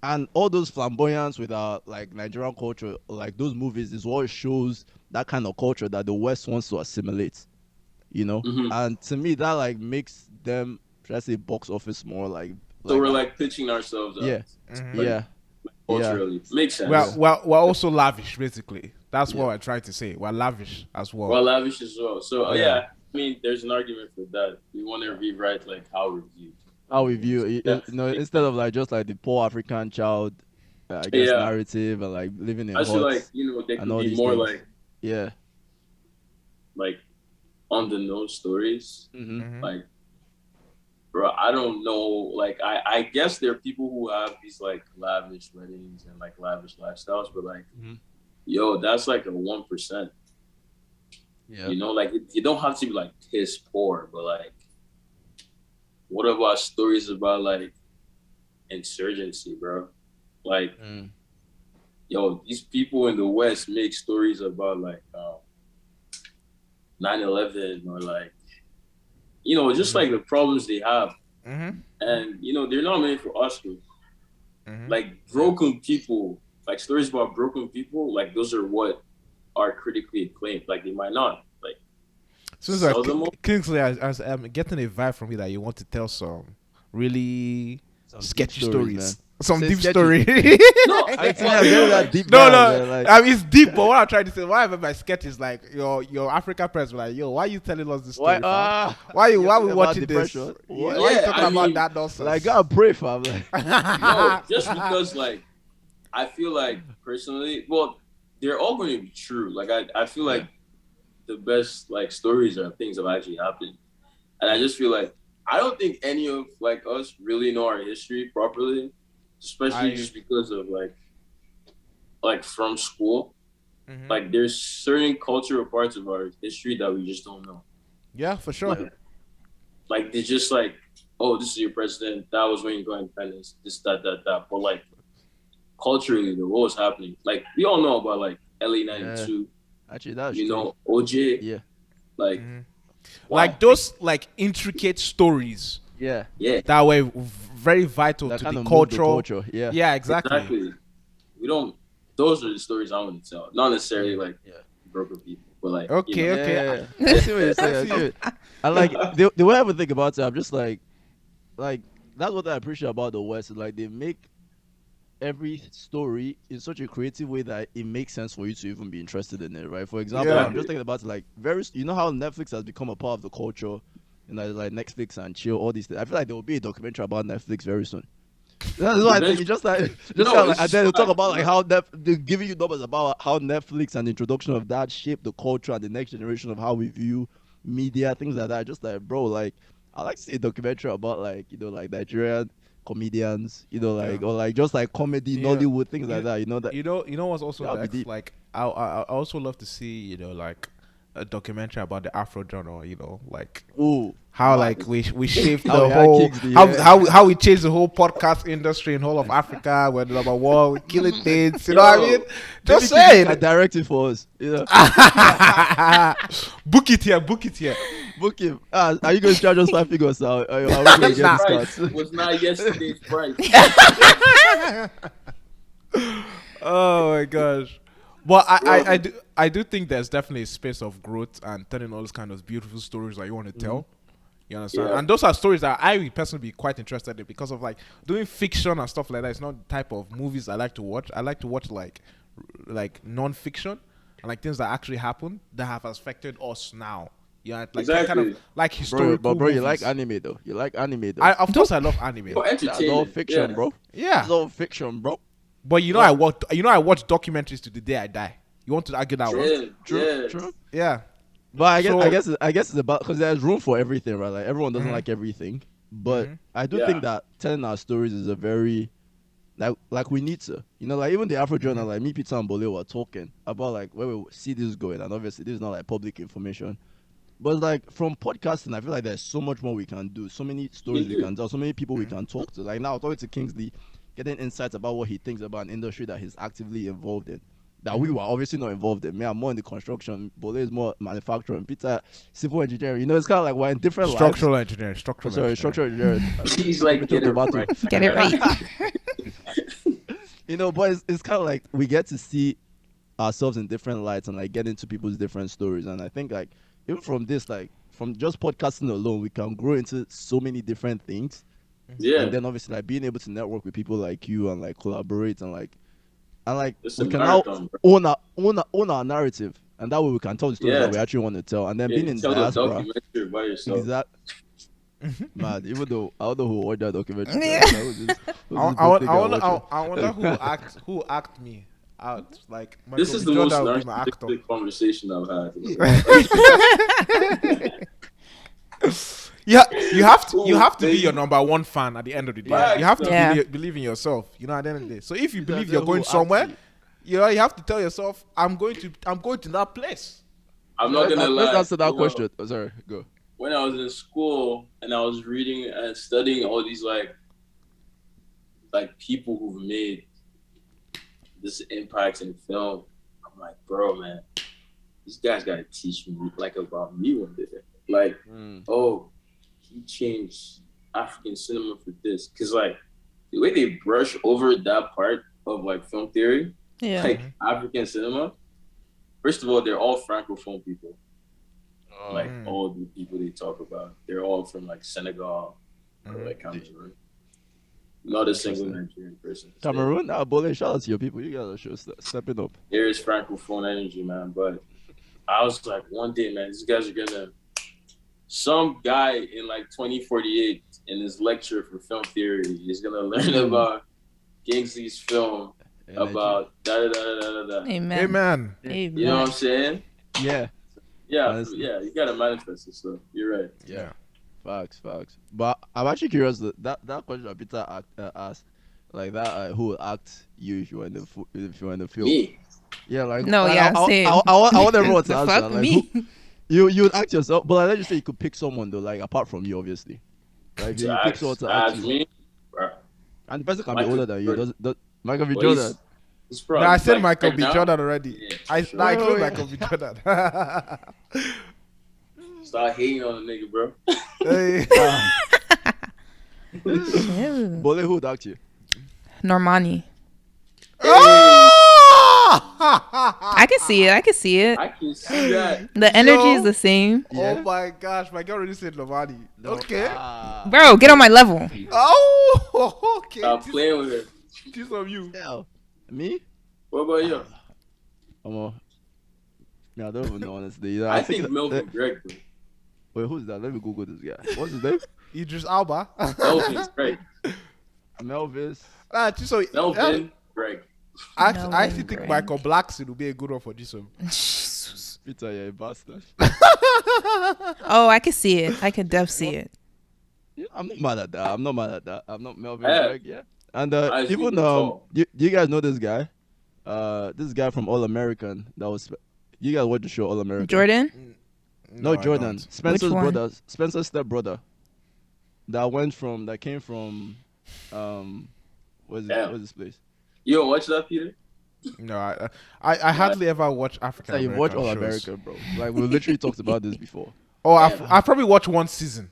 And all those flamboyance with our like Nigerian culture, like those movies, is what shows that kind of culture that the West wants to assimilate, And to me, that like makes them, should I say, box office more like. So we're like pitching ourselves up. Culturally, makes sense. We're also lavish, basically. That's what I'm trying to say. We're lavish as well. We're lavish as well. So I mean, there's an argument for that. We want to rewrite like how we're viewed. How we view instead of like just like the poor African child, I guess narrative and like living in. I feel like they could be more things. like on the nose stories. Like, bro, I don't know. Like, I guess there are people who have these like lavish weddings and like lavish lifestyles, but like, yo, that's like a 1%. Yeah, like you don't have to be like piss poor, but like. What about stories about like insurgency, bro? Like, yo, these people in the West make stories about like 9/11 or like, just like the problems they have, and they're not made for us. Like broken people, like stories about broken people, like those are what are critically acclaimed. Like they might not. So it's like Kingsley, I'm getting a vibe from you that you want to tell some really sketchy stories. Some deep story. No, deep. I mean, it's deep. But what I'm trying to say, why I my sketch is like your African press were like, yo, why are you telling us this story? Why we watching this? Why are you talking about that nonsense? Like, God pray, fam. No, just because like I feel like personally, well, they're all going to be true. Like I feel like. The best like stories are things that actually happened, and I just feel like I don't think any of like us really know our history properly, especially just because of like from school. Like there's certain cultural parts of our history that we just don't know. Yeah, for sure. Like they're just like, oh, this is your president. That was when you got independence. This, that. But like culturally, what was happening? Like we all know about like LA '92. Actually, that's OJ. Yeah. Like, like those like intricate stories. Yeah. That were very vital that to the culture. Yeah. Yeah, exactly. We don't. Those are the stories I want to tell. Not necessarily like broken people, but like. Okay. I see what you're saying. I like the way I would think about it. I'm just like that's what I appreciate about the West. Like they make every story in such a creative way that it makes sense for you to even be interested in it, right? For example, I'm just thinking about it, like how Netflix has become a part of the culture, like Netflix and chill, all these things. I feel like there will be a documentary about Netflix very soon. That's why I think it's just like No, kind of it's and then they just talk like- about like how they're giving you numbers about how Netflix and the introduction of that shaped the culture and the next generation of how we view media, things like that. Just like, bro, like I like to see a documentary about like like Nigerian comedians, like or like just like comedy, Yeah. Nollywood, things like that. That You know what's also That'd be next? deep. Like I also love to see like a documentary about the Afro genre. Like ooh, how mad. like we shaped How the we had whole Kingsley, how, yeah. how we changed the whole podcast industry in whole of Africa. We're number one, we're killing things. You know what I mean? Just Maybe Kingsley can saying. direct it for us. Book it here. Book him. Are you going to charge us 5 figures? Are we going to get Price discounts? was not yesterday's price. Oh my gosh. But I do think there's definitely a space of growth and telling all those kind of beautiful stories that you want to tell. You understand? Yeah. And those are stories that I would personally be quite interested in because of like doing fiction and stuff like that. It's not the type of movies I like to watch. I like to watch like non-fiction and like things that actually happen that have affected us now. Yeah, like Exactly. kind of like historical Bro, you movies. like anime though. You like anime though. Of course I love anime. For That's entertainment. all fiction, yeah. bro. Yeah. That's all fiction, bro. But I watch documentaries to the day I die. You want to argue that one? Yeah, True, yeah. true. Yeah. But I So- guess it's about because there's room for everything, right? Like everyone doesn't like everything, but I do Yeah. think that telling our stories is a very like we need to, like even the Afro Journal, like me, Peter, and Bole were talking about like where we see this going, and obviously this is not like public information, but like from podcasting, I feel like there's so much more we can do, so many stories we can tell, so many people we can talk to. Like now, talking to Kingsley, getting insights about what he thinks about an industry that he's actively involved in. That we were obviously not involved in. Me, I'm more in the construction. Bole is more manufacturing. Peter, civil engineering. It's kind of like we're in different Structural lives. engineering. Structural engineering. He's like, get it right. Get it right. But it's kind of like we get to see ourselves in different lights and like get into people's different stories. And I think like even from this, like from just podcasting alone, we can grow into so many different things. Yeah. And then obviously like being able to network with people like you and like collaborate and like It's we a can marathon, now own our narrative, and that way we can tell the stories Yeah. that we actually want to tell. And then being in tell the diaspora, documentary by yourself. man, even though I don't know who watched that documentary. Yeah. I wonder who act me out. Like This Michael is B. the most Jordan would be my actor. narcissistic conversation I've had. Yeah, you have to be baby. your number one fan at the end of the day. Yeah, you have to yeah. believe in yourself. At the end of the day. So if you Yeah, believe then you're who going act somewhere, me? you have to tell yourself, I'm going to that place. I'm not gonna lie. Let's answer that you know, question. Oh, sorry, go. When I was in school and I was reading and studying all these like people who've made this impact in film, I'm like, bro, man, these guys gotta teach me like about me one day. Like, oh, he changed African cinema for this, because like the way they brush over that part of like film theory, Yeah. like African cinema. First of all, they're all francophone people. Like all the people they talk about, they're all from like Senegal or like Cameroon. Not a single Nigerian person. Cameroon, Bole, shout out to your people. You guys are sure stepping up. There is francophone energy, man. But I was like, one day, man, these guys are gonna. Some guy in like 2048 in his lecture for film theory is gonna learn about Kingsley's film about da da da da da da. Amen. Amen. Amen. You know what I'm saying? Yeah. Yeah, Honestly. yeah. You gotta manifest it. So you're right. Yeah. Facts. But I'm actually curious that question that Peter asked, like that, who would act you if you were in the film? Me. Yeah, like No, like, yeah, I same. want everyone to The answer. fuck Like, me. you would act yourself, but like, let's just say you could pick someone though, like apart from you, obviously. Like you pick someone to act you, me. Bro. and the person can Michael be older than you. Jordan. Does Michael B. Well, Jordan? It's No, probably I said like, Michael right B. now, Jordan already. Yeah, I sure. include Michael B. Jordan. Start hating on the nigga, bro. Hey. Ew. Bole, who would act you? Normani. Oh! I can see it. I can see that. The energy Yo. is the same. Oh my gosh, my girl already said Lavani. Okay. Bro, get on my level. Oh, okay. Stop playing with her. This on you. Hell, me? What about you? Yeah, I don't even know honestly. You know, I think that- Melvin Gregg, bro. Wait, who's that? Let me Google this guy. What's his name? Idris Alba. Melvin's Gregg. Melvis. So Melvin, Greg. I actually think Michael Blackson would be a good one for this one. Jesus. Peter, you're a bastard. Oh, I can see it. I can def see it. Yeah, I'm not mad at that. I'm not Melvin Greg, yeah. And even do you guys know this guy? This guy from All American. That was you guys watch the show All American. Jordan? No, Jordan. Spencer's Which one? brother. Spencer's stepbrother. That came from what's this place? You don't watch that, Peter? No, I hardly ever watch African You American watch All shows. American, bro. Like we literally talked about this before. Oh, I probably watched one season,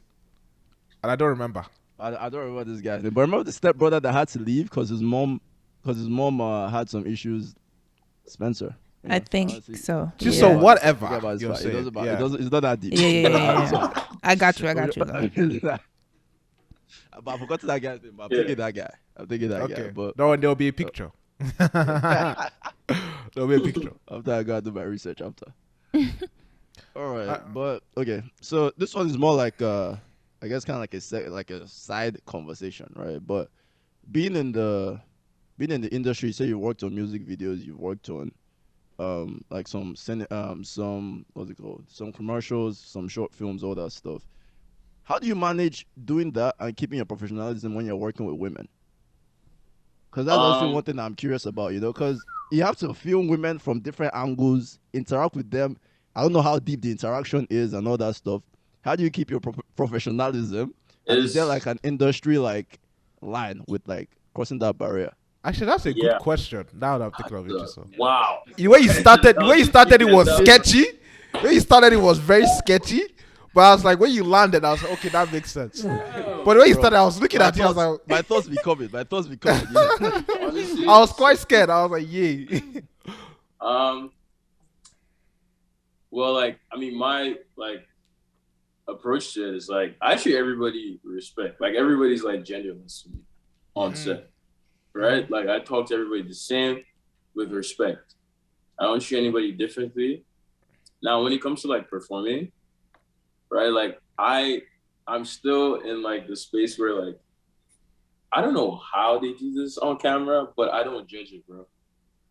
and I don't remember. I don't remember this guy, but remember the stepbrother that had to leave because his mom had some issues. Spencer. I think so. Just so whatever. It's not that deep. Yeah. I got you. But I forgot that guy's name. But I'm thinking that guy. But no, there'll be a picture. There'll be a picture. After I gotta do my research after. All right, but okay. So this one is more like I guess kind of like a side conversation, right? But being in the industry, say you worked on music videos, you worked on like some what's it called? Some commercials, some short films, all that stuff. How do you manage doing that and keeping your professionalism when you're working with women? Because that's also one thing I'm curious about, because you have to film women from different angles, interact with them. I don't know how deep the interaction is and all that stuff. How do you keep your professionalism? And is there like an industry like line with like crossing that barrier? Actually, that's a good question. Now that I'm thinking of it, so. Wow. The way you started, it was sketchy. The way you started, it was very sketchy. But I was like, when you landed, I was like, okay, that makes sense. But when you started, I was looking at you, I was like... My thoughts be coming. Honestly, I was quite scared. I was like, yeah. Well, like, I mean, my, like, approach to it is, like, I treat everybody with respect. Like, everybody's, like, genuine to me on set, right? Like, I talk to everybody the same with respect. I don't treat anybody differently. Now, when it comes to, like, performing... right? Like I'm still in like the space where like, I don't know how they do this on camera, but I don't judge it, bro.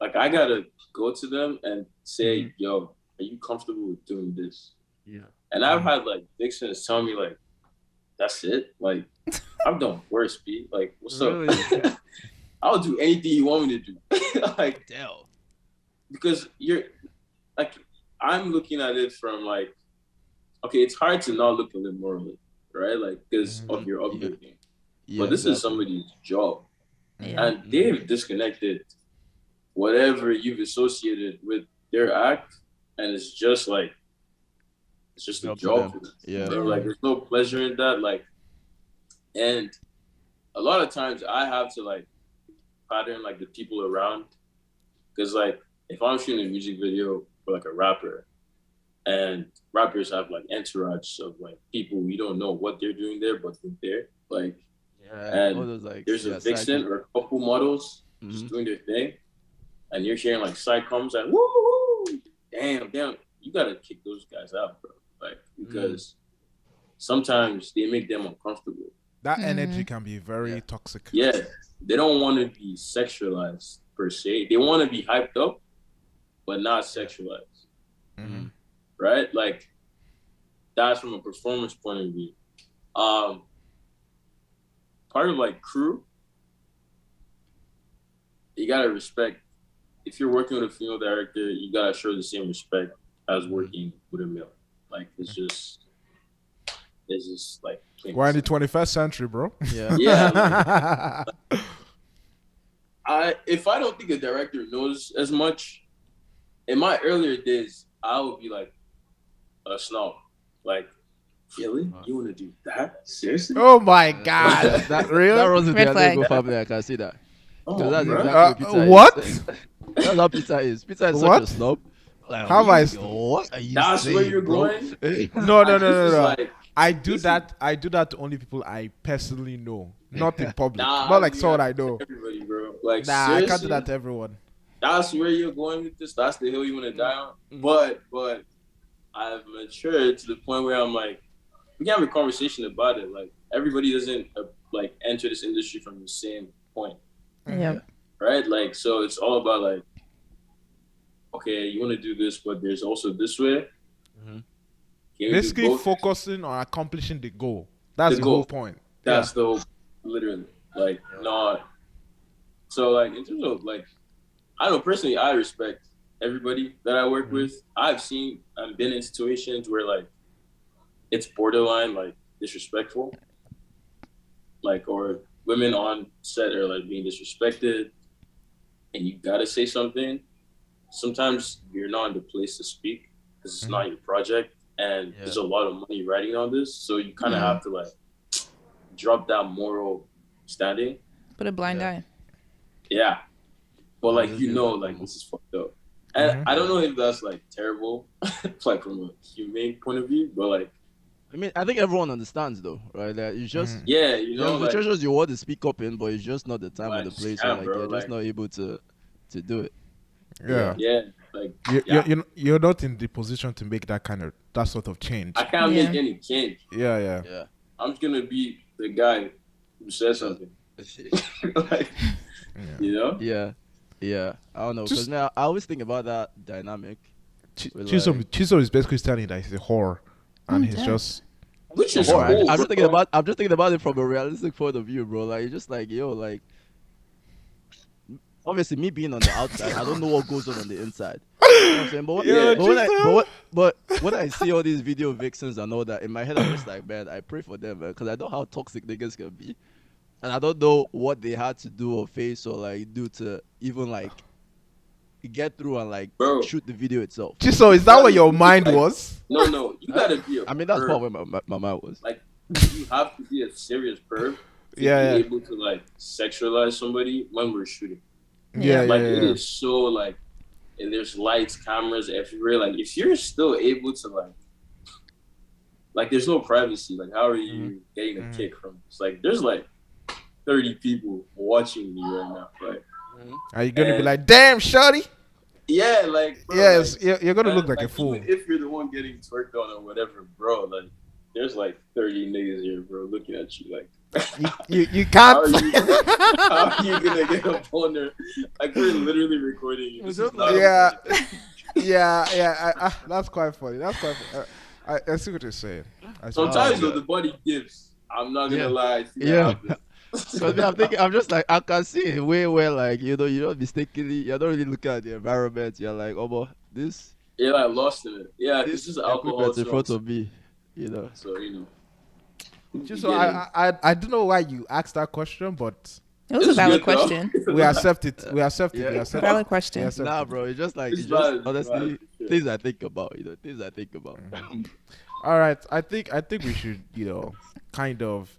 Like I gotta go to them and say, yo, are you comfortable with doing this? Yeah. And I've had like Vixens tell me like, that's it? Like I've done worse, B. Like, what's really? up? I'll do anything you want me to do. Like, damn. Because you're like, I'm looking at it from like, okay, it's hard to not look at it morally, right? Like, because of your upbringing. Yeah, but this is somebody's job. Yeah. And they've disconnected whatever you've associated with their act. And it's just like, it's just a job for them. Yeah. Like, there's no pleasure in that. Like, and a lot of times I have to, like, pattern, like, the people around. Because, like, if I'm shooting a music video for, like, a rapper, and rappers have like entourage of like people you don't know what they're doing there, but they're there. Like, and those, like, there's a vixen or a couple models just doing their thing, and you're hearing like side coms like, woo, damn, you gotta kick those guys out, bro. Like, because sometimes they make them uncomfortable. That energy can be very toxic. Yeah, they don't want to be sexualized per se. They want to be hyped up, but not sexualized. Mm-hmm. Right? Like, that's from a performance point of view. Part of like crew, you gotta respect. If you're working with a female director, you gotta show the same respect as working with a male. Like, it's just like. We're in the 21st century, bro. Yeah. Yeah. Like, if I don't think a director knows as much, in my earlier days, I would be like a snob. Like, really? You want to do that? Seriously? Oh my God! That really? That runs with Red the flag. Undergo family. I can see that. Oh, That's bro. exactly what Peter What? is. That's how Peter is. Peter is What? such a snob. Like, How am I? What are you That's saying, where you're bro? going? No. Like, I do that to only people I personally know, not in public. Nah, not like someone I know. everybody, bro. Like, Nah, seriously? I can't do that to everyone. That's where you're going with this. That's the hill you want to die on. But I've matured to the point where I'm like, we can have a conversation about it. Like, everybody doesn't like enter this industry from the same point. Yeah. Right? Like, so it's all about like, okay, you want to do this, but there's also this way. Basically focusing on accomplishing the goal. That's the whole point. That's the whole, literally. Like, not. So, like, in terms of, like, I don't know, personally, I respect everybody that I work with. I've been in situations where, like, it's borderline, like, disrespectful. Like, or women on set are, like, being disrespected. And you gotta say something. Sometimes you're not in the place to speak because it's not your project. And there's a lot of money riding on this. So you kind of have to, like, drop that moral standing. Put a blind eye. Yeah. But, like, like, this is fucked up. And I don't know if that's, like, terrible, like, from a humane point of view, but, like, I mean, I think everyone understands, though, right? That you just you know, the situations you want to speak up in, but it's just not the time or the place, or like you're just not able to do it. Yeah. Like, you're not in the position to make that sort of change. I can't make any change. Yeah. I'm just gonna be the guy who says something. Like, you know? Yeah. I don't know, because now I always think about that dynamic. Chiso is basically standing that he's a whore, and he's just. Which is cool, I'm just thinking about it from a realistic point of view, bro. Like, it's just like, yo, like, obviously me being on the outside, I don't know what goes on the inside. You know what I'm saying? But when I see all these video vixens and all that, in my head I'm just like, man, I pray for them, man, because I know how toxic niggas can be, and I don't know what they had to do or face or like do to even like get through and like shoot the video itself. So is that what your mind was? No, you gotta be a I mean, that's probably where my mind was. Like, you have to be a serious perv to be able to like sexualize somebody when we're shooting. It is so like, and there's lights, cameras everywhere. Like, if you're still able to like there's no privacy. Like, how are you getting a kick from this? Like, there's like 30 people watching me right now. Like, are you gonna be like, damn, shawty? Yeah, like, bro, yes, like, you're gonna look like a fool. Even if you're the one getting twerked on or whatever, bro, like, there's like 30 niggas here, bro, looking at you like. you can't. How are you gonna get up on there? Like, we're literally recording you. This is not that's quite funny. I see what you're saying. Sometimes though, the body gives. I'm not gonna lie. So I'm just like, I can see it way where, like, you know, you don't mistakenly, you're not really looking at the environment. You're like, oh, boy, this. You're like lost in it. Yeah, this is alcohol in front of me, you know. So, you know. So I don't know why you asked that question, but it was a valid question. We accept it. We accept it. Valid question. Nah, bro, it's just like, honestly, things I think about, you know, All right, I think we should, you know, kind of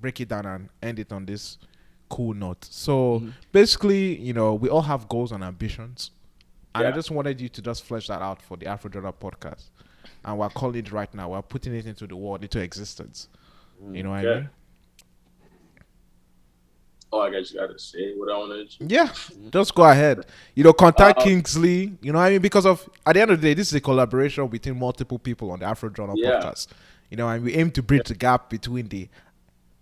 break it down and end it on this cool note. So basically, you know, we all have goals and ambitions, and I just wanted you to just flesh that out for the Afro Journal podcast. And we're calling it right now. We're putting it into the world, into existence. You know what I mean? Oh, I guess you gotta say what I want to. Yeah, just go ahead. You know, contact Kingsley. You know what I mean? Because of at the end of the day, this is a collaboration between multiple people on the Afro Journal podcast. You know, and we aim to bridge the gap between the,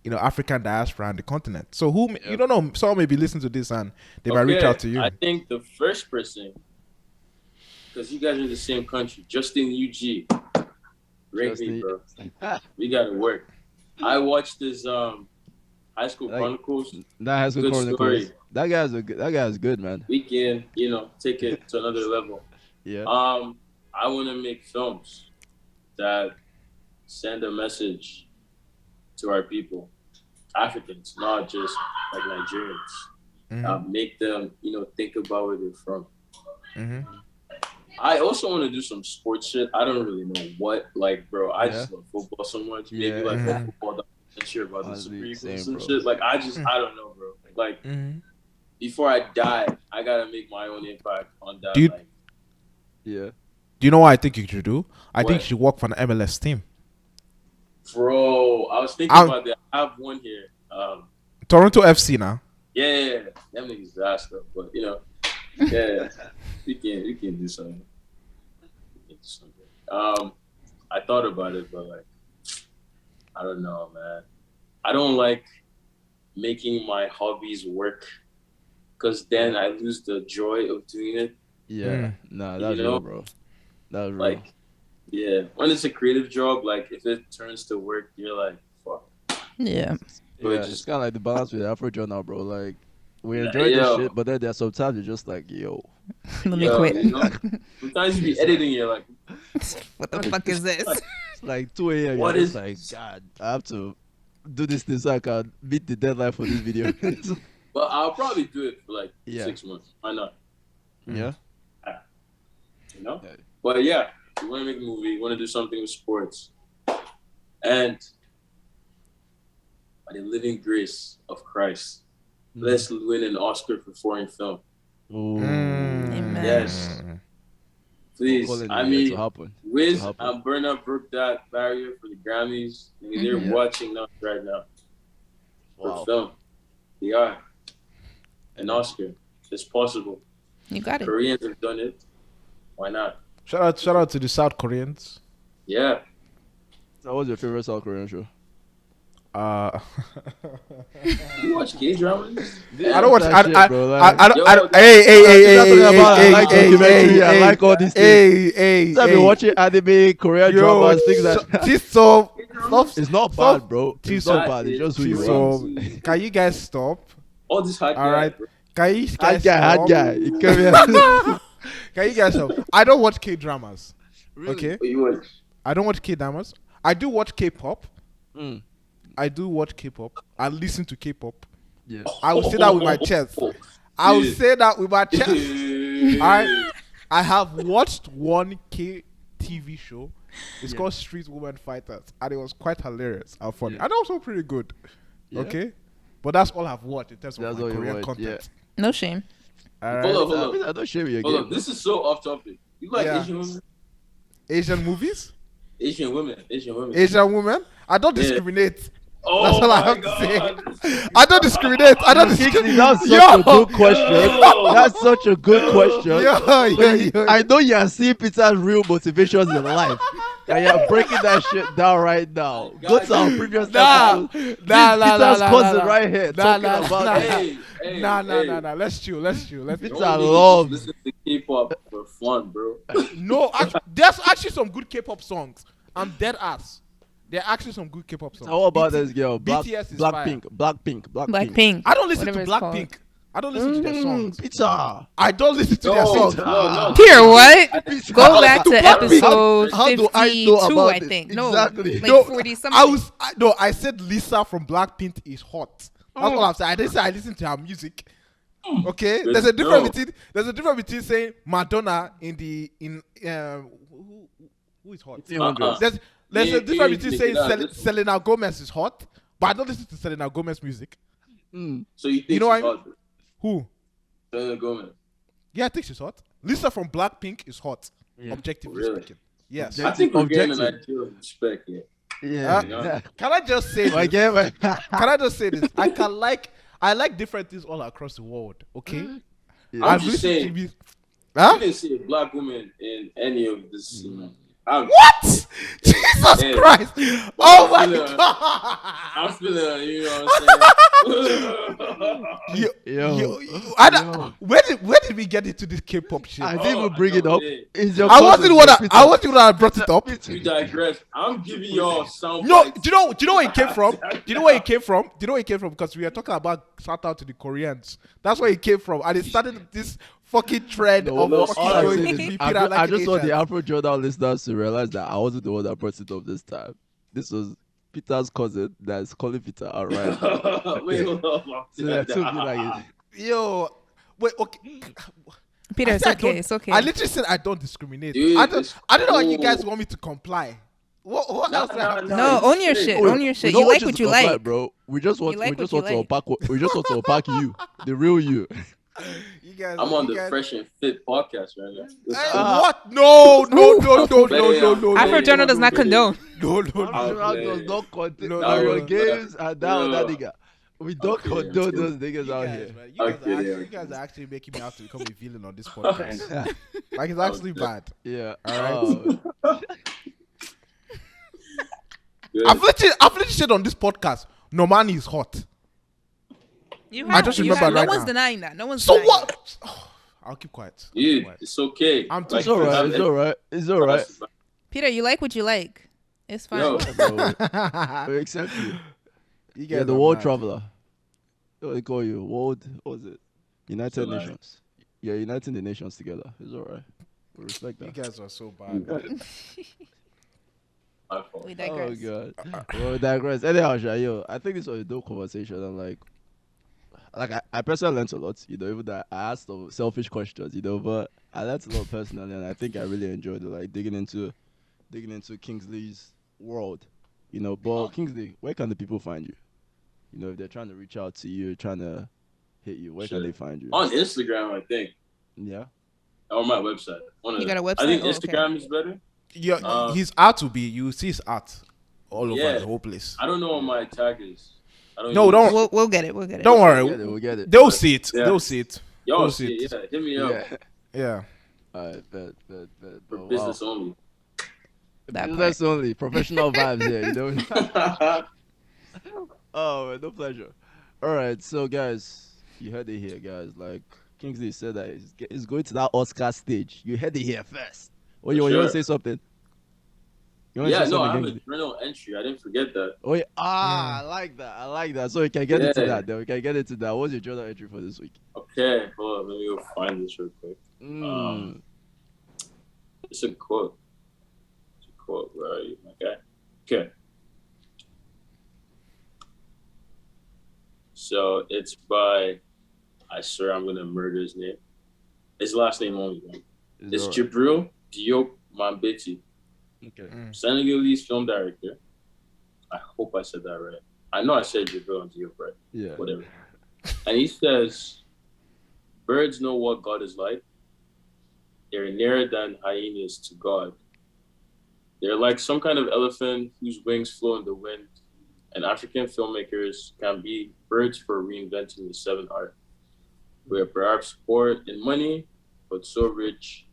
you know, African diaspora and the continent. So you don't know, someone may be listening to this and they might reach out to you. I think the first person, because you guys are in the same country, Justin UG. Rank me, bro. We gotta work. I watched this High School Chronicles. That High School Chronicles. Story. That guy's good, man. We can, you know, take it to another level. Yeah. I want to make films that send a message to our people, Africans, not just like Nigerians. Make them, you know, think about where they're from. I also want to do some sports shit. I don't really know what, like, bro. I just love football so much. Maybe like a football documentary about the Super Eagles and shit. Like, I don't know, bro. Like, before I die, I gotta make my own impact on that. Do you know what I think you should do? I think you should work for an MLS team. Bro, I was thinking about that. I have one here. Toronto FC now. Yeah, them niggas disaster, but you know, we can do something. I thought about it, but like, I don't know, man. I don't like making my hobbies work, because then I lose the joy of doing it. Yeah, nah, that's You know, real, bro. That's real. like, yeah, when it's a creative job, like if it turns to work, you're like, fuck. Yeah. But Yeah, just it's kind of like the balance with Afro now, bro. Like, we enjoy this yo, shit, but then there's sometimes you're just like, yo, Let me yo, quit. you know, sometimes you be editing, you're like, What the fuck is this? it's like 2 a.m. What You're is- just like, God, I have to do this thing so I can beat the deadline for this video. but I'll probably do it for like Yeah. 6 months. Why not? Yeah. You know? Yeah. But yeah, you want to make a movie, you want to do something with sports. And by the living grace of Christ, let's win an Oscar for foreign film. Ooh. Amen. Yes. Please. Calling I it to mean, happen. Wiz To happen. and Burna broke that barrier for the Grammys. I mean, they're Mhm. watching us right now for Wow. film. They are. An Oscar. It's possible. You got it. Koreans have done it. Why not? Shout out to the South Koreans. Yeah. So what's your favorite South Korean show? You watch K-dramas? I don't watch. That shit, bro, like- I don't. Yo, Hey, talking about, I like documentary, I hey, like all these things. Hey, I've been watching anime, Korean dramas, things like that. Stop. It's not Stop. bad, bro. It's Tiso. not bad. It's just who you are. So, can you guys stop? all this hot All right. bro. Can you guys Hard stop? guy. You come here. Can you guys stop? I don't watch K dramas. Okay. What you watch? I don't watch K dramas. I do watch K-pop. Mm. I do watch K-pop. I listen to K-pop. Yeah. I will say that with my chest. I will say that with my chest. I have watched one K TV show. It's called Street Woman Fighters, and it was quite hilarious and funny, and also pretty good. Yeah. Okay, but that's all I've watched in terms of That's my all you Korean watch, content. No shame. All Hold right. up, hold up. I don't share with your Hold game. up. This is so off topic. You like Yeah. Asian women? Asian movies, Asian women. Asian women. Asian women. I don't Yeah. discriminate. Oh That's all I my have to God. say. I don't discriminate. I don't discriminate. That's such Yo! a good question. That's such a good question. Yo. I know you are seeing Peter's real motivations in life. And you're breaking that shit down right now. Go to our previous Nah, episode. nah, Peter's cousin nah. right here Nah, talking nah, about nah. that. Hey, Nah. Let's chill. Let's Peter Don't niggas loves. listen to K-pop for fun, bro. No, there's actually some good K-pop songs. I'm dead ass. There are actually some good K-pop songs. How about this girl? BTS is fire. Blackpink. Blackpink. I don't listen Whatever to it's called. Blackpink. I don't listen to their songs. Peter. I don't listen to their No, songs. no. Here, what? Peter. Go back to Blackpink. episode How do I 52, know about I this? think. No, Exactly. like No, 40 something. I said Lisa from Blackpink is hot. That's all I'm saying. I didn't say I listen to her music. Okay, Good there's a difference no. between saying Madonna who is hot. There's a difference between saying Selena Gomez is hot, but I don't listen to Selena Gomez music. So you think You know she's what? hot? Who? Selena Gomez. Yeah, I think she's hot. Lisa from Blackpink is hot, Yeah. objectively Really? speaking. Yes. I think we're getting an Objective. idea of respect here. Yeah. Can I just say this? Again, Can I just say this? I like different things all across the world. Okay. Yeah. I'm I've just listened saying. to You Huh? didn't see a black woman in any of this. You know. What? Jesus Yeah. Christ! Oh my Yeah. God! I'm feeling, you know what I'm saying? Yo. Where did we get into this K-pop shit? I I, didn't even bring it up. It's your wasn't cousin, what Peter. I wasn't what I brought it up. You digress. I'm giving y'all sound No, bites. do you know where it came from? Do you know where it came from? Do you know where it came from? Because we are talking about shout out to the Koreans. That's where it came from, and it started this fucking trend No, of no, fucking all I'm going saying to is, be I Peter like just want the Asians. Afro Jordan listeners to realize that I wasn't the one that brought it up this time. This was Peter's cousin that's calling Peter out right. Wait, hold on. So that took me like Yo, wait, okay. Peter, I it's said I okay. don't- It's okay. I literally said I don't discriminate. Dude, I don't know why you cool. guys want me to comply. What Nah, else? nah, I- nah. No, own your shit. Wait, Own your we shit. don't You want like what to you comply, like. bro. We just want You like we just what want you to unpack we just want to unpack you, the real you. You guys, I'm on you the guys- Fresh and Fit podcast right now. Hey, what? No. Afro Journal does not condone. No. Does not contain No, Mario no. games and that No. nigga. We don't Okay, condone okay. those niggas out here. Man, Okay, you okay. guys are actually making me out to become a villain on this podcast. Like it's actually bad. Yeah. I've literally said on this podcast, Normani is hot. I just remember right No one's now. denying that. No one's So denying what? that. Oh, I'll keep quiet. Dude, it's okay. I'm It's alright. It's alright. It's alright. Peter, you like what you like. It's fine. Yo, Exactly. You Yeah, guys the are world mad. traveler. What they call you? World. What was it? United So, like- Nations. Yeah, uniting the nations together. It's alright. We respect You that. guys are so bad. my fault. We digress. Oh god. Well, we digress. Anyhow, Shayo, I think this was a dope conversation, and like I personally learned a lot. You know, even that I asked some selfish questions. You know, but I learned a lot personally, and I think I really enjoyed it. Like digging into Kingsley's world. You know, but Kingsley, where can the people find you? You know, if they're trying to reach out to you, trying to hit you, where can they find you? On Instagram, I think. Yeah. Or my website. You got a website? I think Oh, okay. Instagram is better. Yeah, his art will be. You see his art all Yeah. over the whole place. I don't know what my tag is. No, don't. We'll get it. We'll get it. Don't worry. We'll get it. They'll see it. Yeah. They'll see it. Y'all They'll see it. Yeah, hit me up. Yeah. Yeah. Alright, bet. For Oh, business only. That Business only. Professional vibes here, you know? Oh, man, no pleasure. Alright, so guys, you heard it here, guys. Like, Kingsley said that he's going to that Oscar stage. You heard it here first. Oh, you want to say something? You wanna Yeah, say no, I something, have a Kingsley? journal entry. I didn't forget that. Oh, yeah. I like that. So we can get into Yeah. that. Then we can get into that. What's your journal entry for this week? Okay, hold on. Let me go find this real quick. It's a quote. Where are you, my guy? Okay. So it's by, I swear I'm gonna murder his name. His last name only. Right? It's alright. Jibril Diop Mambeti, Okay. Senegalese film director. I hope I said that right. I know I said Jibril and Diop right. Yeah. Whatever. And he says, birds know what God is like. They're nearer than hyenas to God. They're like some kind of elephant whose wings flow in the wind. And African filmmakers can be birds for reinventing the seven art. We are perhaps poor in money, but so rich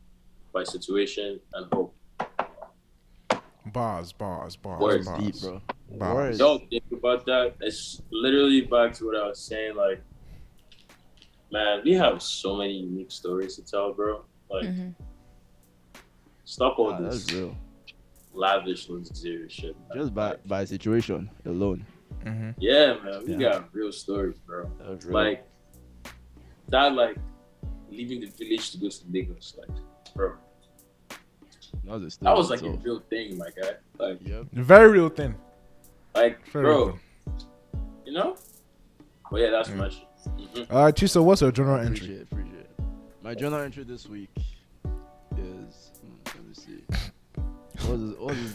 by situation and hope. Bars. Words Deep, bro. Bars. Words. Don't think about that. It's literally back to what I was saying. Like, man, we have so many unique stories to tell, bro. Like, stop all this That's real. lavish, luxurious shit. Man. Just by situation alone. Yeah, man, we Yeah. got real stories, bro. That's real. Like that, like leaving the village to go to Lagos, like, bro. That was like a real thing, my guy. Like, Yep. Very real thing. like, Very bro, real. you know. But yeah, that's my shit. Chiso, what's your journal entry? Appreciate it. My journal entry this week is let me see. What's this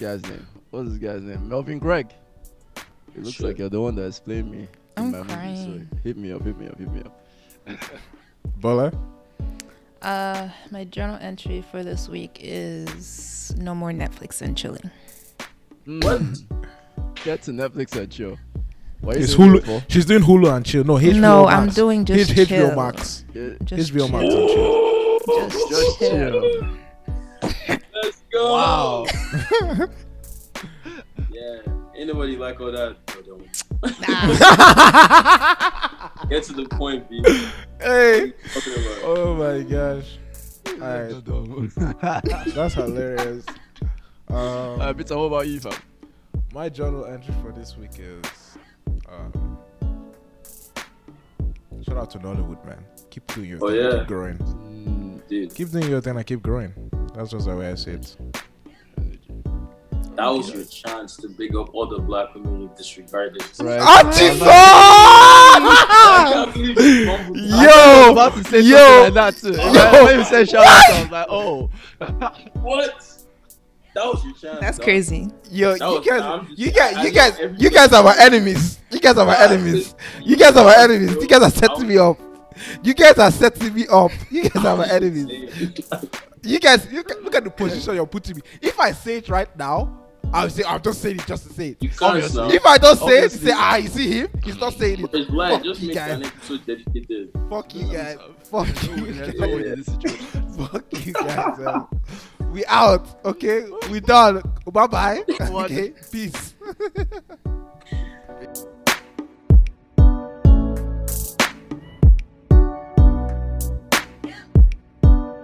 guy's name? Melvin Gregg. It looks like you're the one that explained me in I'm my movie. crying. So hit me up. Bola? My journal entry for this week is no more Netflix and chilling. What? Get to Netflix and chill. What It's is it Hulu. She's doing Hulu and chill. No, HBO No, Max. I'm doing just HBO chill. Max. Just HBO Max chill. and chill. Just chill. Let's go. Wow. Yeah, ain't nobody like all that. Bro, don't. Nah. Get to the point, B. Hey. Talking about. Oh my gosh. Alright. That's hilarious. Peter, what about you, fam? My journal entry for this week is shout out to Nollywood, man. Keep doing your thing. yeah. Keep growing. Dude, Keep doing your thing and keep growing. That's just the way I say it. that was your chance to big up all the black women you disregarded. Right. I can't believe you fumbled that. I was about to say something like that too. When you said shout out, I was like, oh. What? That was your chance. That's dog. crazy. Yo, That was- I'm just- you I know guys everything. are my enemies. You guys are my enemies. You guys are my enemies. You guys are setting me up. You guys are setting me up. You guys are my enemies. You guys, look at the position you're putting me. If I say it right now, I'll say I'm just saying it just to say it. You can't now. If I don't say it, Obviously. say you see him, he's not saying it. It's blind. Fuck Just you make an guys. episode dedicated. Fuck you guys. Fuck you There's guys. no way in this situation. Fuck you guys. We out. Okay, we done. Bye bye. What? Okay, peace.